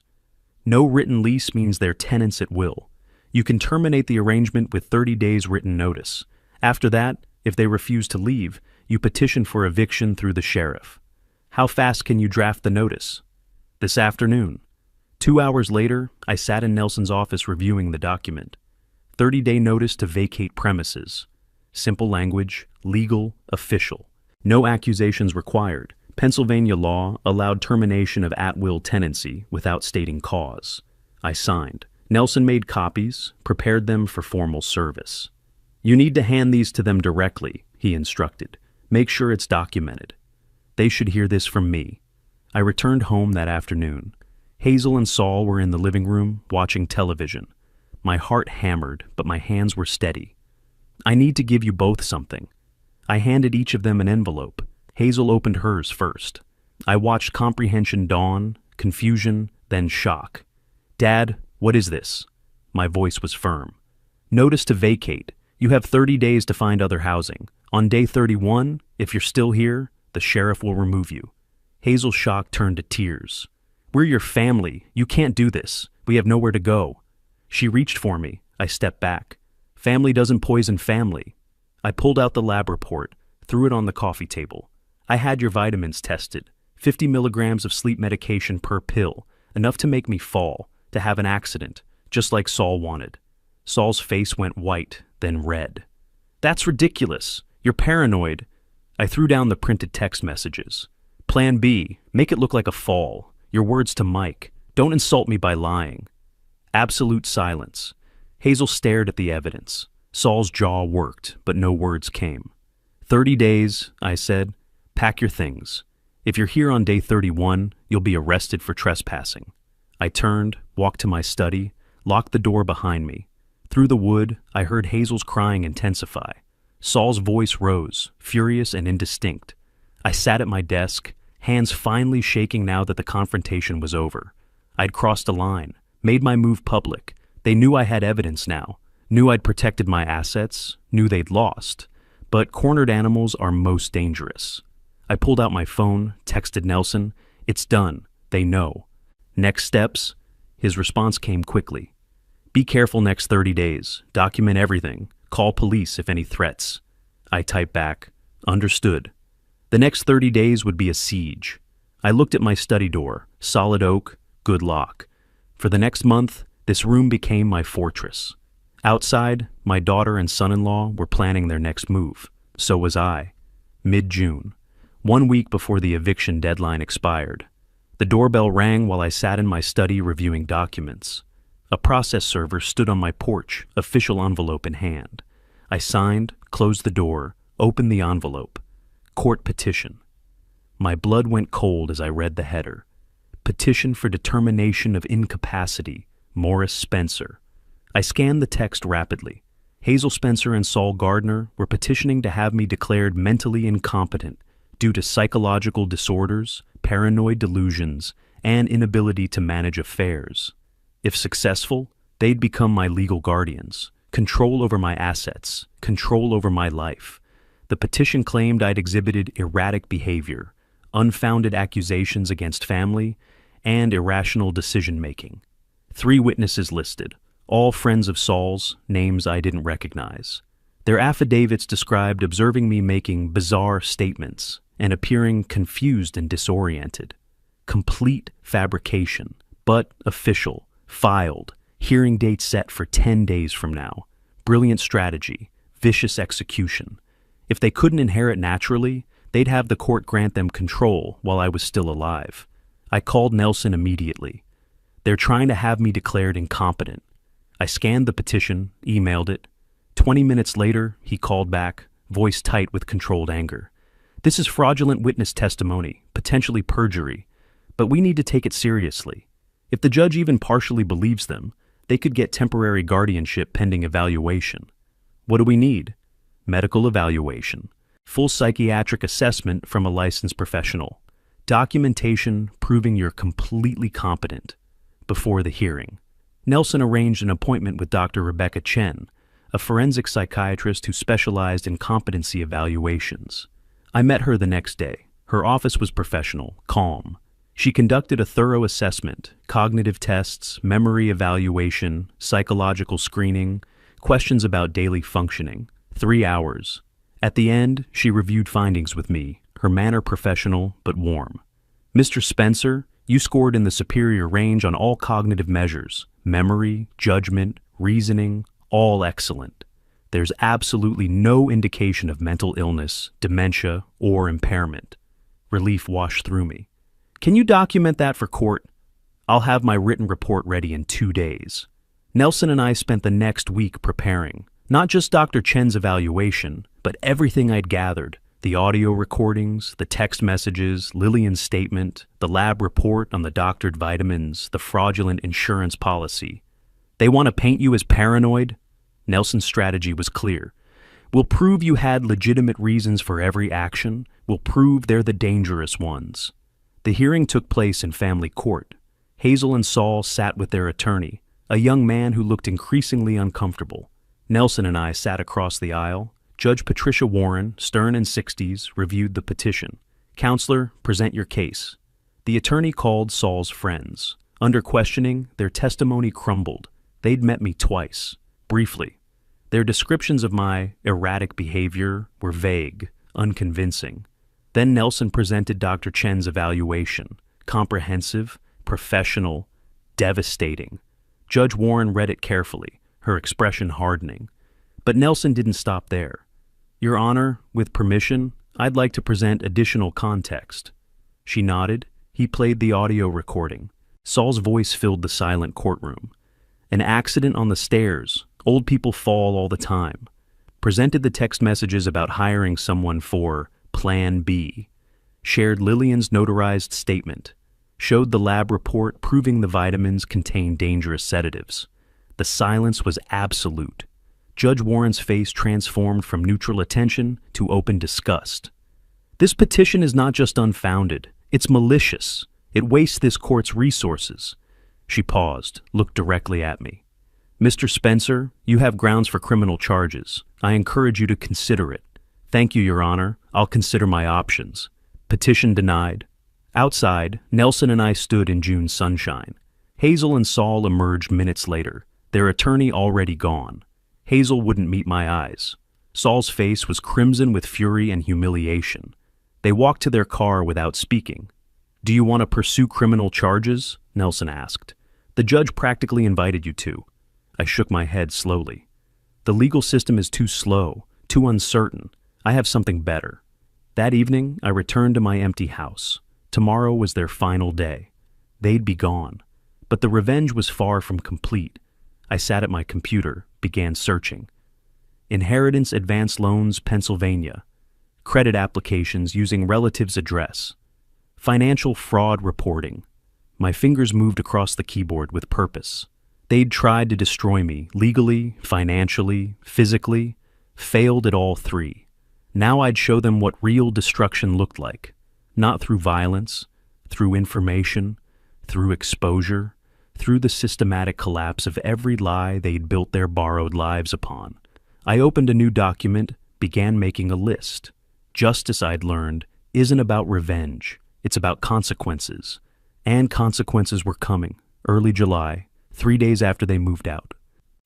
"No written lease means they're tenants at will. You can terminate the arrangement with 30 days written notice. After that, if they refuse to leave, you petition for eviction through the sheriff." "How fast can you draft the notice?" "This afternoon." 2 hours later, I sat in Nelson's office reviewing the document. 30-day notice to vacate premises. Simple language, legal, official. No accusations required. Pennsylvania law allowed termination of at-will tenancy without stating cause. I signed. Nelson made copies, prepared them for formal service. "You need to hand these to them directly," he instructed. "Make sure it's documented." They should hear this from me. I returned home that afternoon. Hazel and Saul were in the living room, watching television. My heart hammered, but my hands were steady. "I need to give you both something." I handed each of them an envelope. Hazel opened hers first. I watched comprehension dawn, confusion, then shock. "Dad, what is this?" My voice was firm. "Notice to vacate. You have 30 days to find other housing. On day 31, if you're still here, the sheriff will remove you." Hazel's shock turned to tears. "We're your family. You can't do this. We have nowhere to go." She reached for me. I stepped back. "Family doesn't poison family." I pulled out the lab report, threw it on the coffee table. "I had your vitamins tested. 50 milligrams of sleep medication per pill, enough to make me fall, to have an accident, just like Saul wanted." Saul's face went white, then red. "That's ridiculous. You're paranoid." I threw down the printed text messages. "Plan B, make it look like a fall. Your words to Mike. Don't insult me by lying." Absolute silence. Hazel stared at the evidence. Saul's jaw worked, but no words came. 30 days, I said. Pack your things. If you're here on day 31, you'll be arrested for trespassing. I turned, walked to my study, locked the door behind me. Through the wood, I heard Hazel's crying intensify. Saul's voice rose, furious and indistinct. I sat at my desk, hands finally shaking now that the confrontation was over. I'd crossed a line, made my move public. They knew I had evidence now, knew I'd protected my assets, knew they'd lost. But cornered animals are most dangerous. I pulled out my phone, texted Nelson. It's done. They know. Next steps? His response came quickly. Be careful next 30 days. Document everything. Call police if any threats. I typed back, understood. The next 30 days would be a siege. I looked at my study door, solid oak, good lock. For the next month, this room became my fortress. Outside, my daughter and son-in-law were planning their next move. So was I. Mid-June. 1 week before the eviction deadline expired. The doorbell rang while I sat in my study reviewing documents. A process server stood on my porch, official envelope in hand. I signed, closed the door, opened the envelope. Court petition. My blood went cold as I read the header. Petition for determination of incapacity, Morris Spencer. I scanned the text rapidly. Hazel Spencer and Saul Gardner were petitioning to have me declared mentally incompetent due to psychological disorders, paranoid delusions, and inability to manage affairs. If successful, they'd become my legal guardians, control over my assets, control over my life. The petition claimed I'd exhibited erratic behavior, unfounded accusations against family, and irrational decision-making. 3 witnesses listed, all friends of Saul's, names I didn't recognize. Their affidavits described observing me making bizarre statements and appearing confused and disoriented. Complete fabrication, but official, filed, hearing date set for 10 days from now. Brilliant strategy, vicious execution. If they couldn't inherit naturally, they'd have the court grant them control while I was still alive. I called Nelson immediately. They're trying to have me declared incompetent. I scanned the petition, emailed it. 20 minutes later, he called back, voice tight with controlled anger. This is fraudulent witness testimony, potentially perjury, but we need to take it seriously. If the judge even partially believes them, they could get temporary guardianship pending evaluation. What do we need? Medical evaluation, full psychiatric assessment from a licensed professional, documentation proving you're completely competent. Before the hearing, Nelson arranged an appointment with Dr. Rebecca Chen, a forensic psychiatrist who specialized in competency evaluations. I met her the next day. Her office was professional, calm. She conducted a thorough assessment, cognitive tests, memory evaluation, psychological screening, questions about daily functioning. 3 hours. At the end, she reviewed findings with me, her manner professional but warm. Mr. Spencer, you scored in the superior range on all cognitive measures, memory, judgment, reasoning, all excellent. There's absolutely no indication of mental illness, dementia, or impairment. Relief washed through me. Can you document that for court? I'll have my written report ready in 2 days. Nelson and I spent the next week preparing, not just Dr. Chen's evaluation, but everything I'd gathered. The audio recordings, the text messages, Lillian's statement, the lab report on the doctored vitamins, the fraudulent insurance policy. They want to paint you as paranoid? Nelson's strategy was clear. We'll prove you had legitimate reasons for every action. We'll prove they're the dangerous ones. The hearing took place in family court. Hazel and Saul sat with their attorney, a young man who looked increasingly uncomfortable. Nelson and I sat across the aisle. Judge Patricia Warren, stern in 60s, reviewed the petition. Counselor, present your case. The attorney called Saul's friends. Under questioning, their testimony crumbled. They'd met me twice, briefly. Their descriptions of my erratic behavior were vague, unconvincing. Then Nelson presented Dr. Chen's evaluation. Comprehensive, professional, devastating. Judge Warren read it carefully, her expression hardening. But Nelson didn't stop there. Your Honor, with permission, I'd like to present additional context. She nodded. He played the audio recording. Saul's voice filled the silent courtroom. An accident on the stairs. Old people fall all the time. Presented the text messages about hiring someone for Plan B. Shared Lillian's notarized statement. Showed the lab report proving the vitamins contained dangerous sedatives. The silence was absolute. Judge Warren's face transformed from neutral attention to open disgust. This petition is not just unfounded, it's malicious. It wastes this court's resources. She paused, looked directly at me. Mr. Spencer, you have grounds for criminal charges. I encourage you to consider it. Thank you, Your Honor. I'll consider my options. Petition denied. Outside, Nelson and I stood in June's sunshine. Hazel and Saul emerged minutes later, their attorney already gone. Hazel wouldn't meet my eyes. Saul's face was crimson with fury and humiliation. They walked to their car without speaking. Do you want to pursue criminal charges? Nelson asked. The judge practically invited you to. I shook my head slowly. The legal system is too slow, too uncertain. I have something better. That evening, I returned to my empty house. Tomorrow was their final day. They'd be gone. But the revenge was far from complete. I sat at my computer, began searching. Inheritance Advance Loans, Pennsylvania. Credit applications using relative's address. Financial fraud reporting. My fingers moved across the keyboard with purpose. They'd tried to destroy me, legally, financially, physically, failed at all three. Now I'd show them what real destruction looked like. Not through violence, through information, through exposure, through the systematic collapse of every lie they'd built their borrowed lives upon. I opened a new document, began making a list. Justice, I'd learned, isn't about revenge. It's about consequences. And consequences were coming, early July, 3 days after they moved out.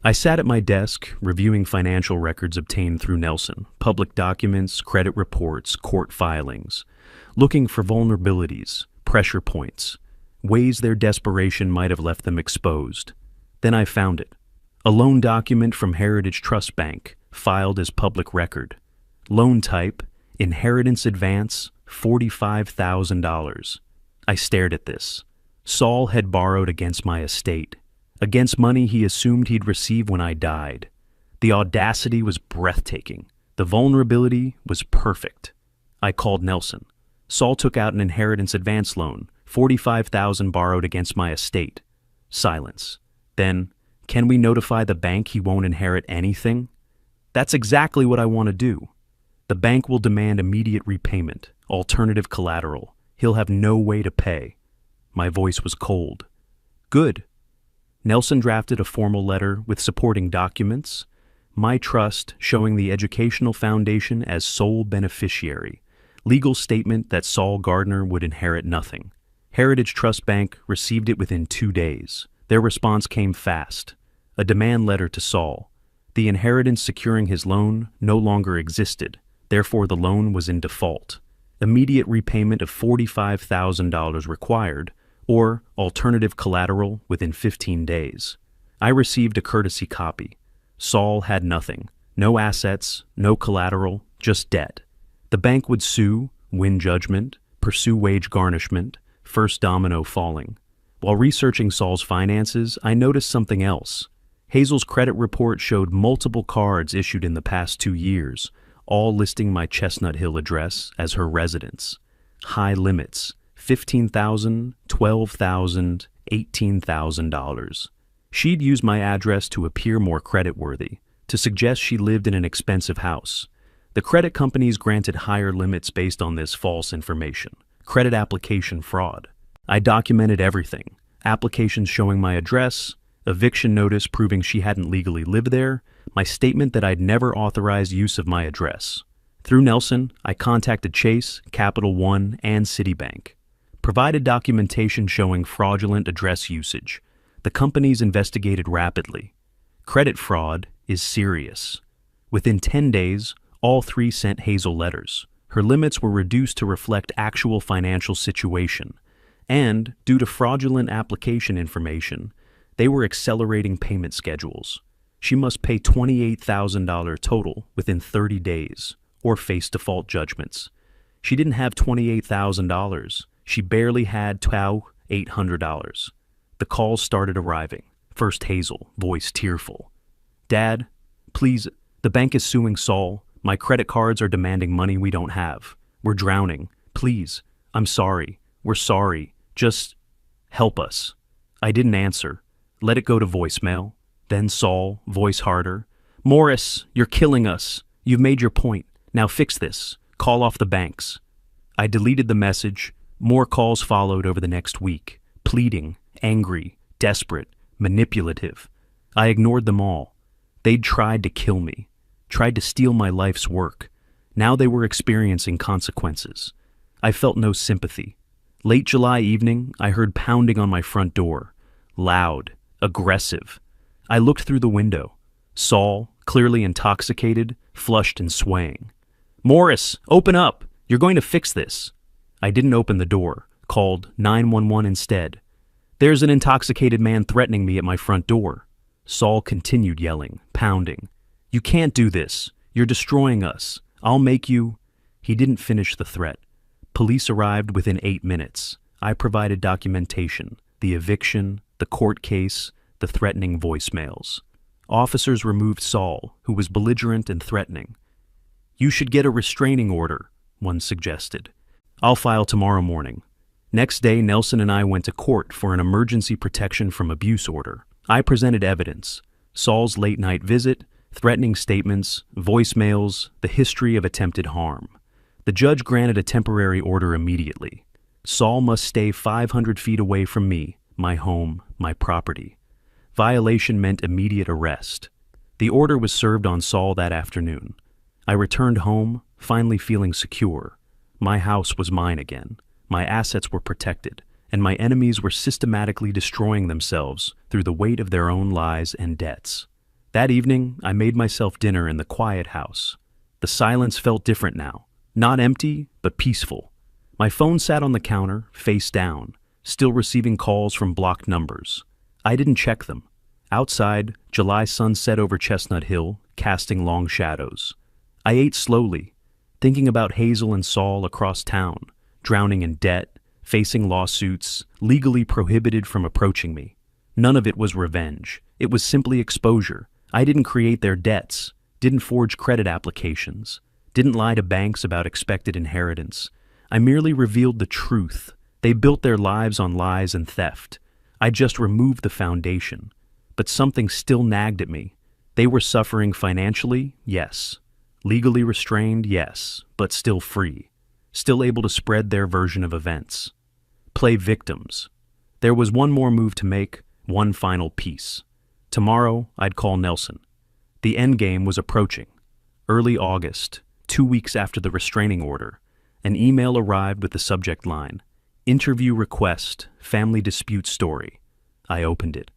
I sat at my desk, reviewing financial records obtained through Nelson, public documents, credit reports, court filings, looking for vulnerabilities, pressure points, ways their desperation might have left them exposed. Then I found it. A loan document from Heritage Trust Bank, filed as public record. Loan type, Inheritance Advance, $45,000. I stared at this. Saul had borrowed against my estate, against money he assumed he'd receive when I died. The audacity was breathtaking. The vulnerability was perfect. I called Nelson. Saul took out an inheritance advance loan, $45,000 borrowed against my estate. Silence. Then, can we notify the bank he won't inherit anything? That's exactly what I want to do. The bank will demand immediate repayment, alternative collateral. He'll have no way to pay. My voice was cold. Good. Nelson drafted a formal letter with supporting documents. My trust showing the educational foundation as sole beneficiary. Legal statement that Saul Gardner would inherit nothing. Heritage Trust Bank received it within 2 days. Their response came fast. A demand letter to Saul. The inheritance securing his loan no longer existed. Therefore, the loan was in default. Immediate repayment of $45,000 required, or alternative collateral within 15 days. I received a courtesy copy. Saul had nothing. No assets, no collateral, just debt. The bank would sue, win judgment, pursue wage garnishment, first domino falling. While researching Saul's finances, I noticed something else. Hazel's credit report showed multiple cards issued in the past 2 years, all listing my Chestnut Hill address as her residence. High limits, $15,000, $12,000, $18,000. She'd used my address to appear more creditworthy, to suggest she lived in an expensive house. The credit companies granted higher limits based on this false information. Credit application fraud. I documented everything. Applications showing my address, eviction notice proving she hadn't legally lived there, my statement that I'd never authorized use of my address. Through Nelson, I contacted Chase, Capital One, and Citibank. Provided documentation showing fraudulent address usage. The companies investigated rapidly. Credit fraud is serious. Within 10 days, all three sent Hazel letters. Her limits were reduced to reflect actual financial situation. And, due to fraudulent application information, they were accelerating payment schedules. She must pay $28,000 total within 30 days, or face default judgments. She didn't have $28,000. She barely had $800. The calls started arriving. First Hazel, voice tearful. Dad, please, the bank is suing Saul. My credit cards are demanding money we don't have. We're drowning. Please, I'm sorry. We're sorry. Just help us. I didn't answer. Let it go to voicemail. Then Saul, voice harder. Morris, you're killing us. You've made your point. Now fix this. Call off the banks. I deleted the message. More calls followed over the next week. Pleading, angry, desperate, manipulative. I ignored them all. They'd tried to kill me. Tried to steal my life's work. Now they were experiencing consequences. I felt no sympathy. Late July evening, I heard pounding on my front door. Loud, aggressive. I looked through the window. Saul, clearly intoxicated, flushed and swaying. Morris, open up! You're going to fix this. I didn't open the door, called 911 instead. There's an intoxicated man threatening me at my front door. Saul continued yelling, pounding. You can't do this. You're destroying us. I'll make you... He didn't finish the threat. Police arrived within 8 minutes. I provided documentation, the eviction, the court case, the threatening voicemails. Officers removed Saul, who was belligerent and threatening. "You should get a restraining order," one suggested. "I'll file tomorrow morning." Next day, Nelson and I went to court for an emergency protection from abuse order. I presented evidence: Saul's late-night visit, threatening statements, voicemails, the history of attempted harm. The judge granted a temporary order immediately. Saul must stay 500 feet away from me, my home, my property. Violation meant immediate arrest. The order was served on Saul that afternoon. I returned home, finally feeling secure. My house was mine again. My assets were protected, and my enemies were systematically destroying themselves through the weight of their own lies and debts. That evening, I made myself dinner in the quiet house. The silence felt different now, not empty, but peaceful. My phone sat on the counter, face down, still receiving calls from blocked numbers. I didn't check them. Outside, July sun set over Chestnut Hill, casting long shadows. I ate slowly, thinking about Hazel and Saul across town, drowning in debt, facing lawsuits, legally prohibited from approaching me. None of it was revenge. It was simply exposure. I didn't create their debts, didn't forge credit applications, didn't lie to banks about expected inheritance. I merely revealed the truth. They built their lives on lies and theft. I just removed the foundation. But something still nagged at me. They were suffering financially, yes. Legally restrained, yes, but still free. Still able to spread their version of events. Play victims. There was one more move to make, one final piece. Tomorrow, I'd call Nelson. The endgame was approaching. Early August, 2 weeks after the restraining order, an email arrived with the subject line, "Interview request, family dispute story." I opened it.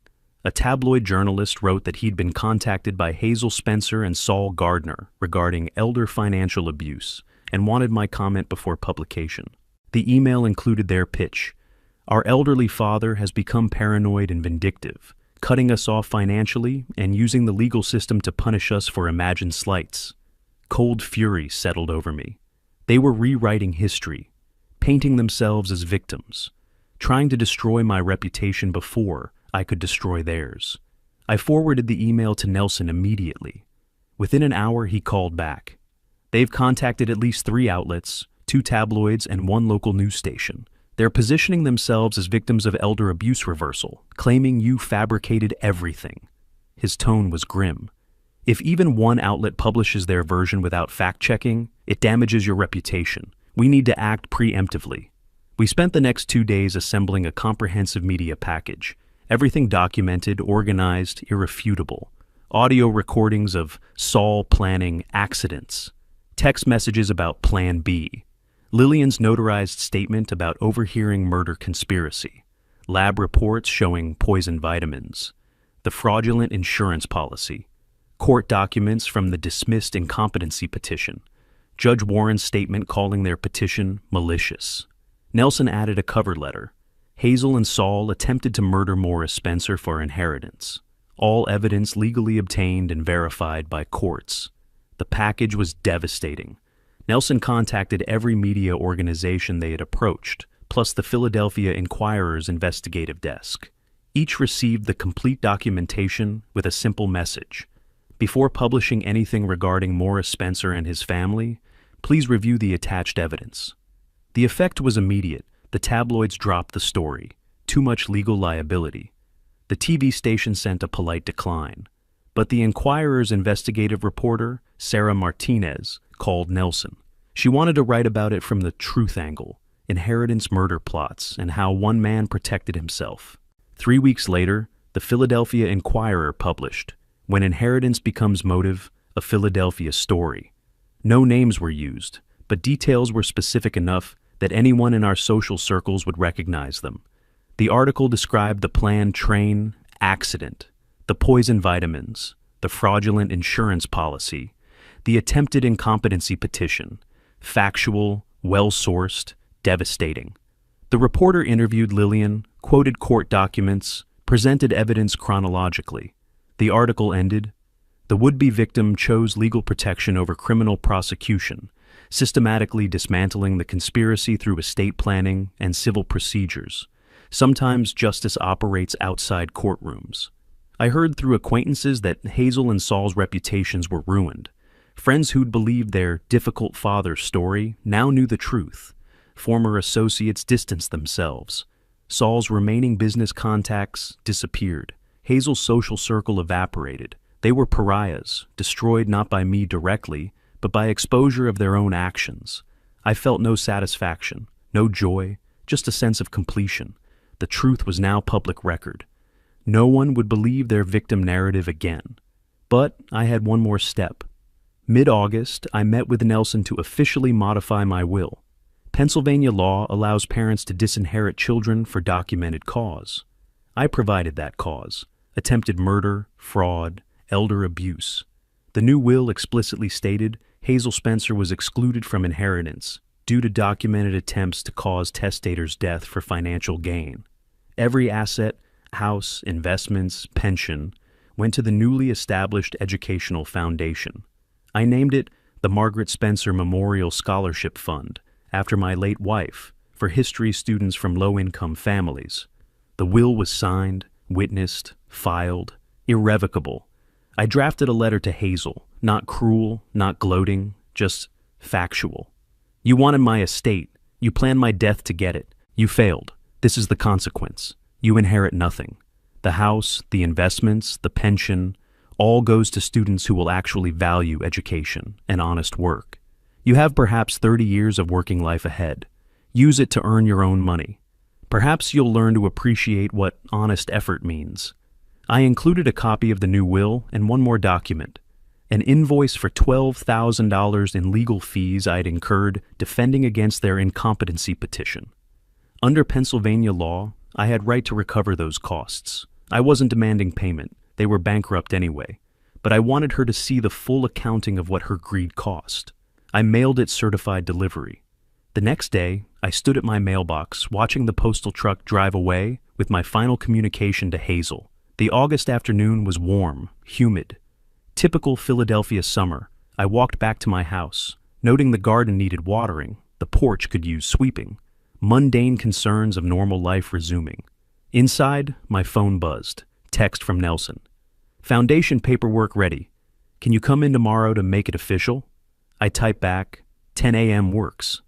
A tabloid journalist wrote that he'd been contacted by Hazel Spencer and Saul Gardner regarding elder financial abuse and wanted my comment before publication. The email included their pitch. "Our elderly father has become paranoid and vindictive, cutting us off financially and using the legal system to punish us for imagined slights." Cold fury settled over me. They were rewriting history, painting themselves as victims, trying to destroy my reputation before I could destroy theirs. I forwarded the email to Nelson immediately. Within an hour, he called back. "They've contacted at least 3 outlets, 2 tabloids, and 1 local news station. They're positioning themselves as victims of elder abuse reversal, claiming you fabricated everything." His tone was grim. "If even 1 outlet publishes their version without fact-checking, it damages your reputation. We need to act preemptively." We spent the next 2 days assembling a comprehensive media package. Everything documented, organized, irrefutable. Audio recordings of Saul planning accidents. Text messages about Plan B. Lillian's notarized statement about overhearing murder conspiracy. Lab reports showing poison vitamins. The fraudulent insurance policy. Court documents from the dismissed incompetency petition. Judge Warren's statement calling their petition malicious. Nelson added a cover letter. Hazel and Saul attempted to murder Morris Spencer for inheritance. All evidence legally obtained and verified by courts. The package was devastating. Nelson contacted every media organization they had approached, plus the Philadelphia Inquirer's investigative desk. Each received the complete documentation with a simple message. Before publishing anything regarding Morris Spencer and his family, please review the attached evidence. The effect was immediate. The tabloids dropped the story. Too much legal liability. The TV station sent a polite decline. But the Inquirer's investigative reporter, Sarah Martinez, called Nelson. She wanted to write about it from the truth angle, inheritance murder plots, and how one man protected himself. 3 weeks later, the Philadelphia Inquirer published "When Inheritance Becomes Motive, a Philadelphia Story." No names were used, but details were specific enough that anyone in our social circles would recognize them. The article described the planned train accident, the poison vitamins, the fraudulent insurance policy, the attempted incompetency petition, factual, well-sourced, devastating. The reporter interviewed Lillian, quoted court documents, presented evidence chronologically. The article ended, "The would-be victim chose legal protection over criminal prosecution, systematically dismantling the conspiracy through estate planning and civil procedures. Sometimes justice operates outside courtrooms. I heard through acquaintances that Hazel and Saul's reputations were ruined. Friends who'd believed their difficult father's story now knew the truth. Former associates distanced themselves. Saul's remaining business contacts disappeared. Hazel's social circle evaporated. They were pariahs, destroyed not by me directly, but by exposure of their own actions. I felt no satisfaction, no joy, just a sense of completion. The truth was now public record. No one would believe their victim narrative again. But I had one more step. Mid-August, I met with Nelson to officially modify my will. Pennsylvania law allows parents to disinherit children for documented cause. I provided that cause: attempted murder, fraud, elder abuse. The new will explicitly stated Hazel Spencer was excluded from inheritance due to documented attempts to cause testator's death for financial gain. Every asset, house, investments, pension, went to the newly established educational foundation. I named it the Margaret Spencer Memorial Scholarship Fund, after my late wife, for history students from low-income families. The will was signed, witnessed, filed, irrevocable. I drafted a letter to Hazel, not cruel, not gloating, just factual. You wanted my estate. You planned my death to get it. You failed. This is the consequence. You inherit nothing. The house, the investments, the pension, all goes to students who will actually value education and honest work. You have perhaps 30 years of working life ahead. Use it to earn your own money. Perhaps you'll learn to appreciate what honest effort means. I included a copy of the new will and one more document: an invoice for $12,000 in legal fees I'd incurred defending against their incompetency petition. Under Pennsylvania law, I had right to recover those costs. I wasn't demanding payment. They were bankrupt anyway. But I wanted her to see the full accounting of what her greed cost. I mailed it certified delivery. The next day, I stood at my mailbox watching the postal truck drive away with my final communication to Hazel. The August afternoon was warm, humid. Typical Philadelphia summer. I walked back to my house, noting the garden needed watering, the porch could use sweeping, mundane concerns of normal life resuming. Inside, my phone buzzed. Text from Nelson. Foundation paperwork ready. Can you come in tomorrow to make it official? I typed back, 10 a.m. works.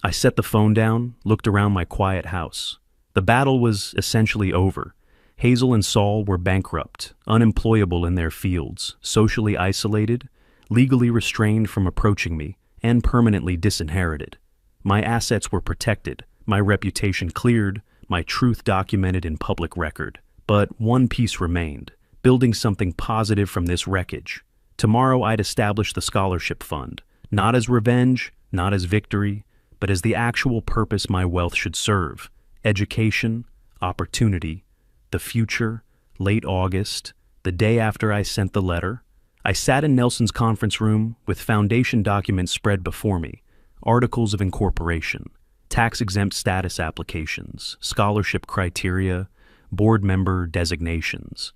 I set the phone down, looked around my quiet house. The battle was essentially over. Hazel and Saul were bankrupt, unemployable in their fields, socially isolated, legally restrained from approaching me, and permanently disinherited. My assets were protected, my reputation cleared, my truth documented in public record. But one piece remained: building something positive from this wreckage. Tomorrow I'd establish the scholarship fund, not as revenge, not as victory, but as the actual purpose my wealth should serve: education, opportunity, the future. Late August, the day after I sent the letter, I sat in Nelson's conference room with foundation documents spread before me: articles of incorporation, tax-exempt status applications, scholarship criteria, board member designations.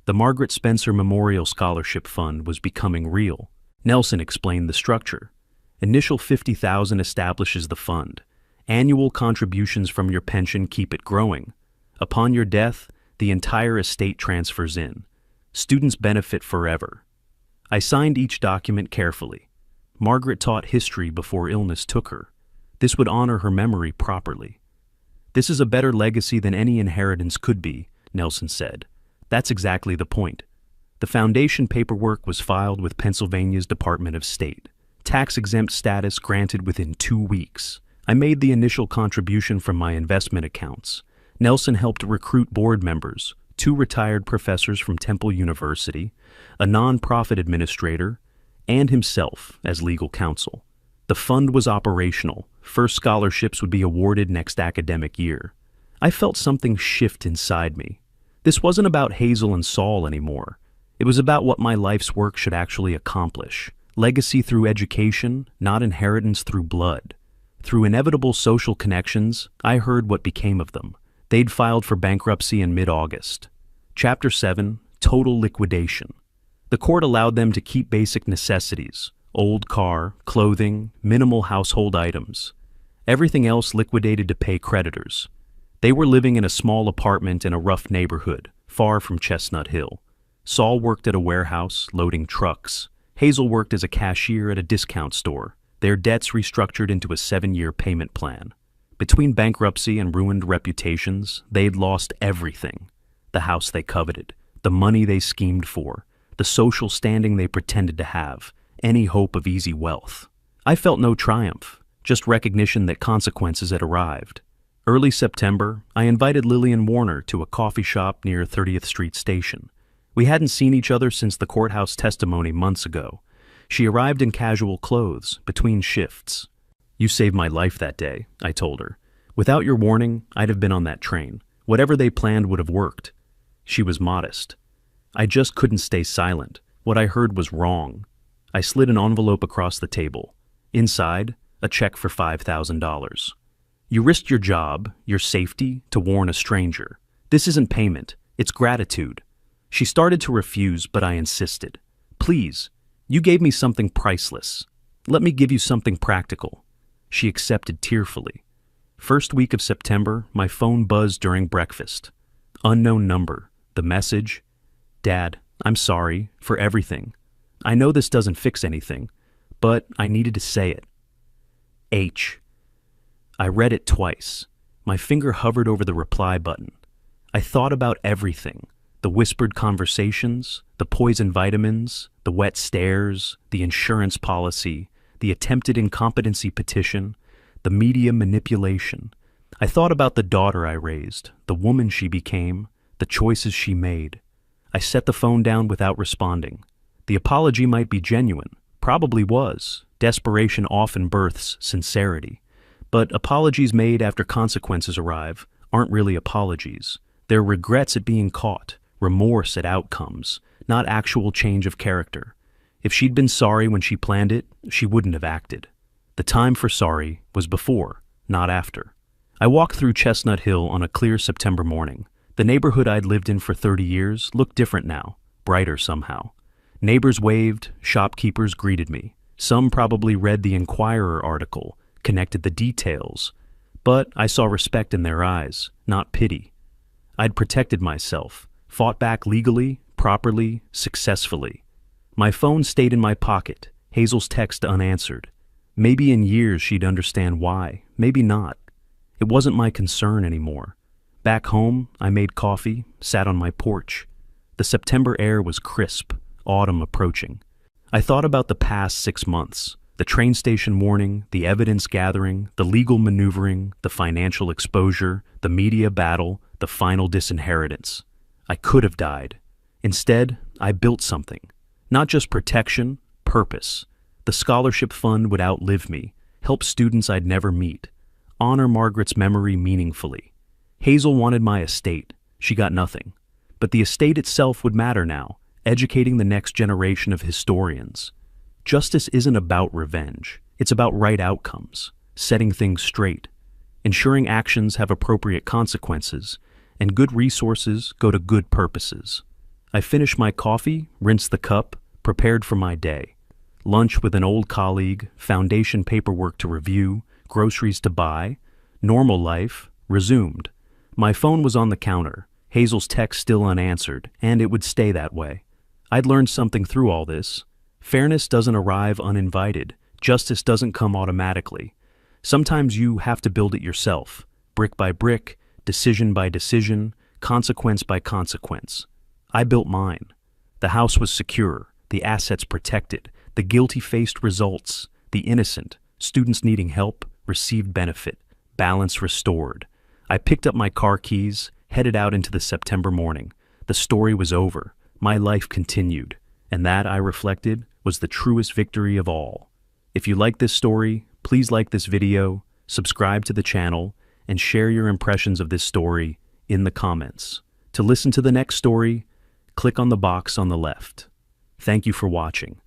The Margaret Spencer Memorial Scholarship Fund was becoming real. Nelson explained the structure. Initial $50,000 establishes the fund. Annual contributions from your pension keep it growing. Upon your death, the entire estate transfers in. Students benefit forever. I signed each document carefully. Margaret taught history before illness took her. This would honor her memory properly. This is a better legacy than any inheritance could be, Nelson said. That's exactly the point. The foundation paperwork was filed with Pennsylvania's Department of State. Tax-exempt status granted within 2 weeks. I made the initial contribution from my investment accounts. Nelson helped recruit board members, 2 retired professors from Temple University, a nonprofit administrator, and himself as legal counsel. The fund was operational. First scholarships would be awarded next academic year. I felt something shift inside me. This wasn't about Hazel and Saul anymore. It was about what my life's work should actually accomplish. Legacy through education, not inheritance through blood. Through inevitable social connections, I heard what became of them. They'd filed for bankruptcy in mid-August. Chapter 7, Total Liquidation. The court allowed them to keep basic necessities: old car, clothing, minimal household items. Everything else liquidated to pay creditors. They were living in a small apartment in a rough neighborhood, far from Chestnut Hill. Saul worked at a warehouse, loading trucks. Hazel worked as a cashier at a discount store, their debts restructured into a 7-year payment plan. Between bankruptcy and ruined reputations, they'd lost everything. The house they coveted, the money they schemed for, the social standing they pretended to have, any hope of easy wealth. I felt no triumph, just recognition that consequences had arrived. Early September, I invited Lillian Warner to a coffee shop near 30th Street Station. We hadn't seen each other since the courthouse testimony months ago. She arrived in casual clothes, between shifts. "You saved my life that day," I told her. "Without your warning, I'd have been on that train. Whatever they planned would have worked." She was modest. "I just couldn't stay silent. What I heard was wrong." I slid an envelope across the table. Inside, a check for $5,000. "You risked your job, your safety, to warn a stranger. This isn't payment, it's gratitude." She started to refuse, but I insisted. "Please, you gave me something priceless. Let me give you something practical." She accepted tearfully. First week of September, my phone buzzed during breakfast. Unknown number. The message: "Dad, I'm sorry for everything. I know this doesn't fix anything, but I needed to say it. H." I read it twice. My finger hovered over the reply button. I thought about everything. The whispered conversations, the poison vitamins, the wet stares, the insurance policy, the attempted incompetency petition, the media manipulation. I thought about the daughter I raised, the woman she became, the choices she made. I set the phone down without responding. The apology might be genuine, probably was. Desperation often births sincerity. But apologies made after consequences arrive aren't really apologies. They're regrets at being caught, remorse at outcomes, not actual change of character. If she'd been sorry when she planned it, she wouldn't have acted. The time for sorry was before, not after. I walked through Chestnut Hill on a clear September morning. The neighborhood I'd lived in for 30 years looked different now, brighter somehow. Neighbors waved, shopkeepers greeted me. Some probably read the Inquirer article, connected the details. But I saw respect in their eyes, not pity. I'd protected myself, fought back legally, properly, successfully. My phone stayed in my pocket, Hazel's text unanswered. Maybe in years she'd understand why, maybe not. It wasn't my concern anymore. Back home, I made coffee, sat on my porch. The September air was crisp, autumn approaching. I thought about the past 6 months, the train station warning, the evidence gathering, the legal maneuvering, the financial exposure, the media battle, the final disinheritance. I could have died. Instead, I built something. Not just protection, purpose. The scholarship fund would outlive me, help students I'd never meet, honor Margaret's memory meaningfully. Hazel wanted my estate. She got nothing. But the estate itself would matter now, educating the next generation of historians. Justice isn't about revenge. It's about right outcomes, setting things straight, ensuring actions have appropriate consequences, and good resources go to good purposes. I finished my coffee, rinsed the cup, prepared for my day. Lunch with an old colleague, foundation paperwork to review, groceries to buy. Normal life resumed. My phone was on the counter, Hazel's text still unanswered, and it would stay that way. I'd learned something through all this. Fairness doesn't arrive uninvited. Justice doesn't come automatically. Sometimes you have to build it yourself, brick by brick, decision by decision, consequence by consequence. I built mine. The house was secure, the assets protected, the guilty faced results, the innocent, students needing help, received benefit, balance restored. I picked up my car keys, headed out into the September morning. The story was over. My life continued. And that, I reflected, was the truest victory of all. If you like this story, please like this video, subscribe to the channel, and share your impressions of this story in the comments. To listen to the next story, click on the box on the left. Thank you for watching.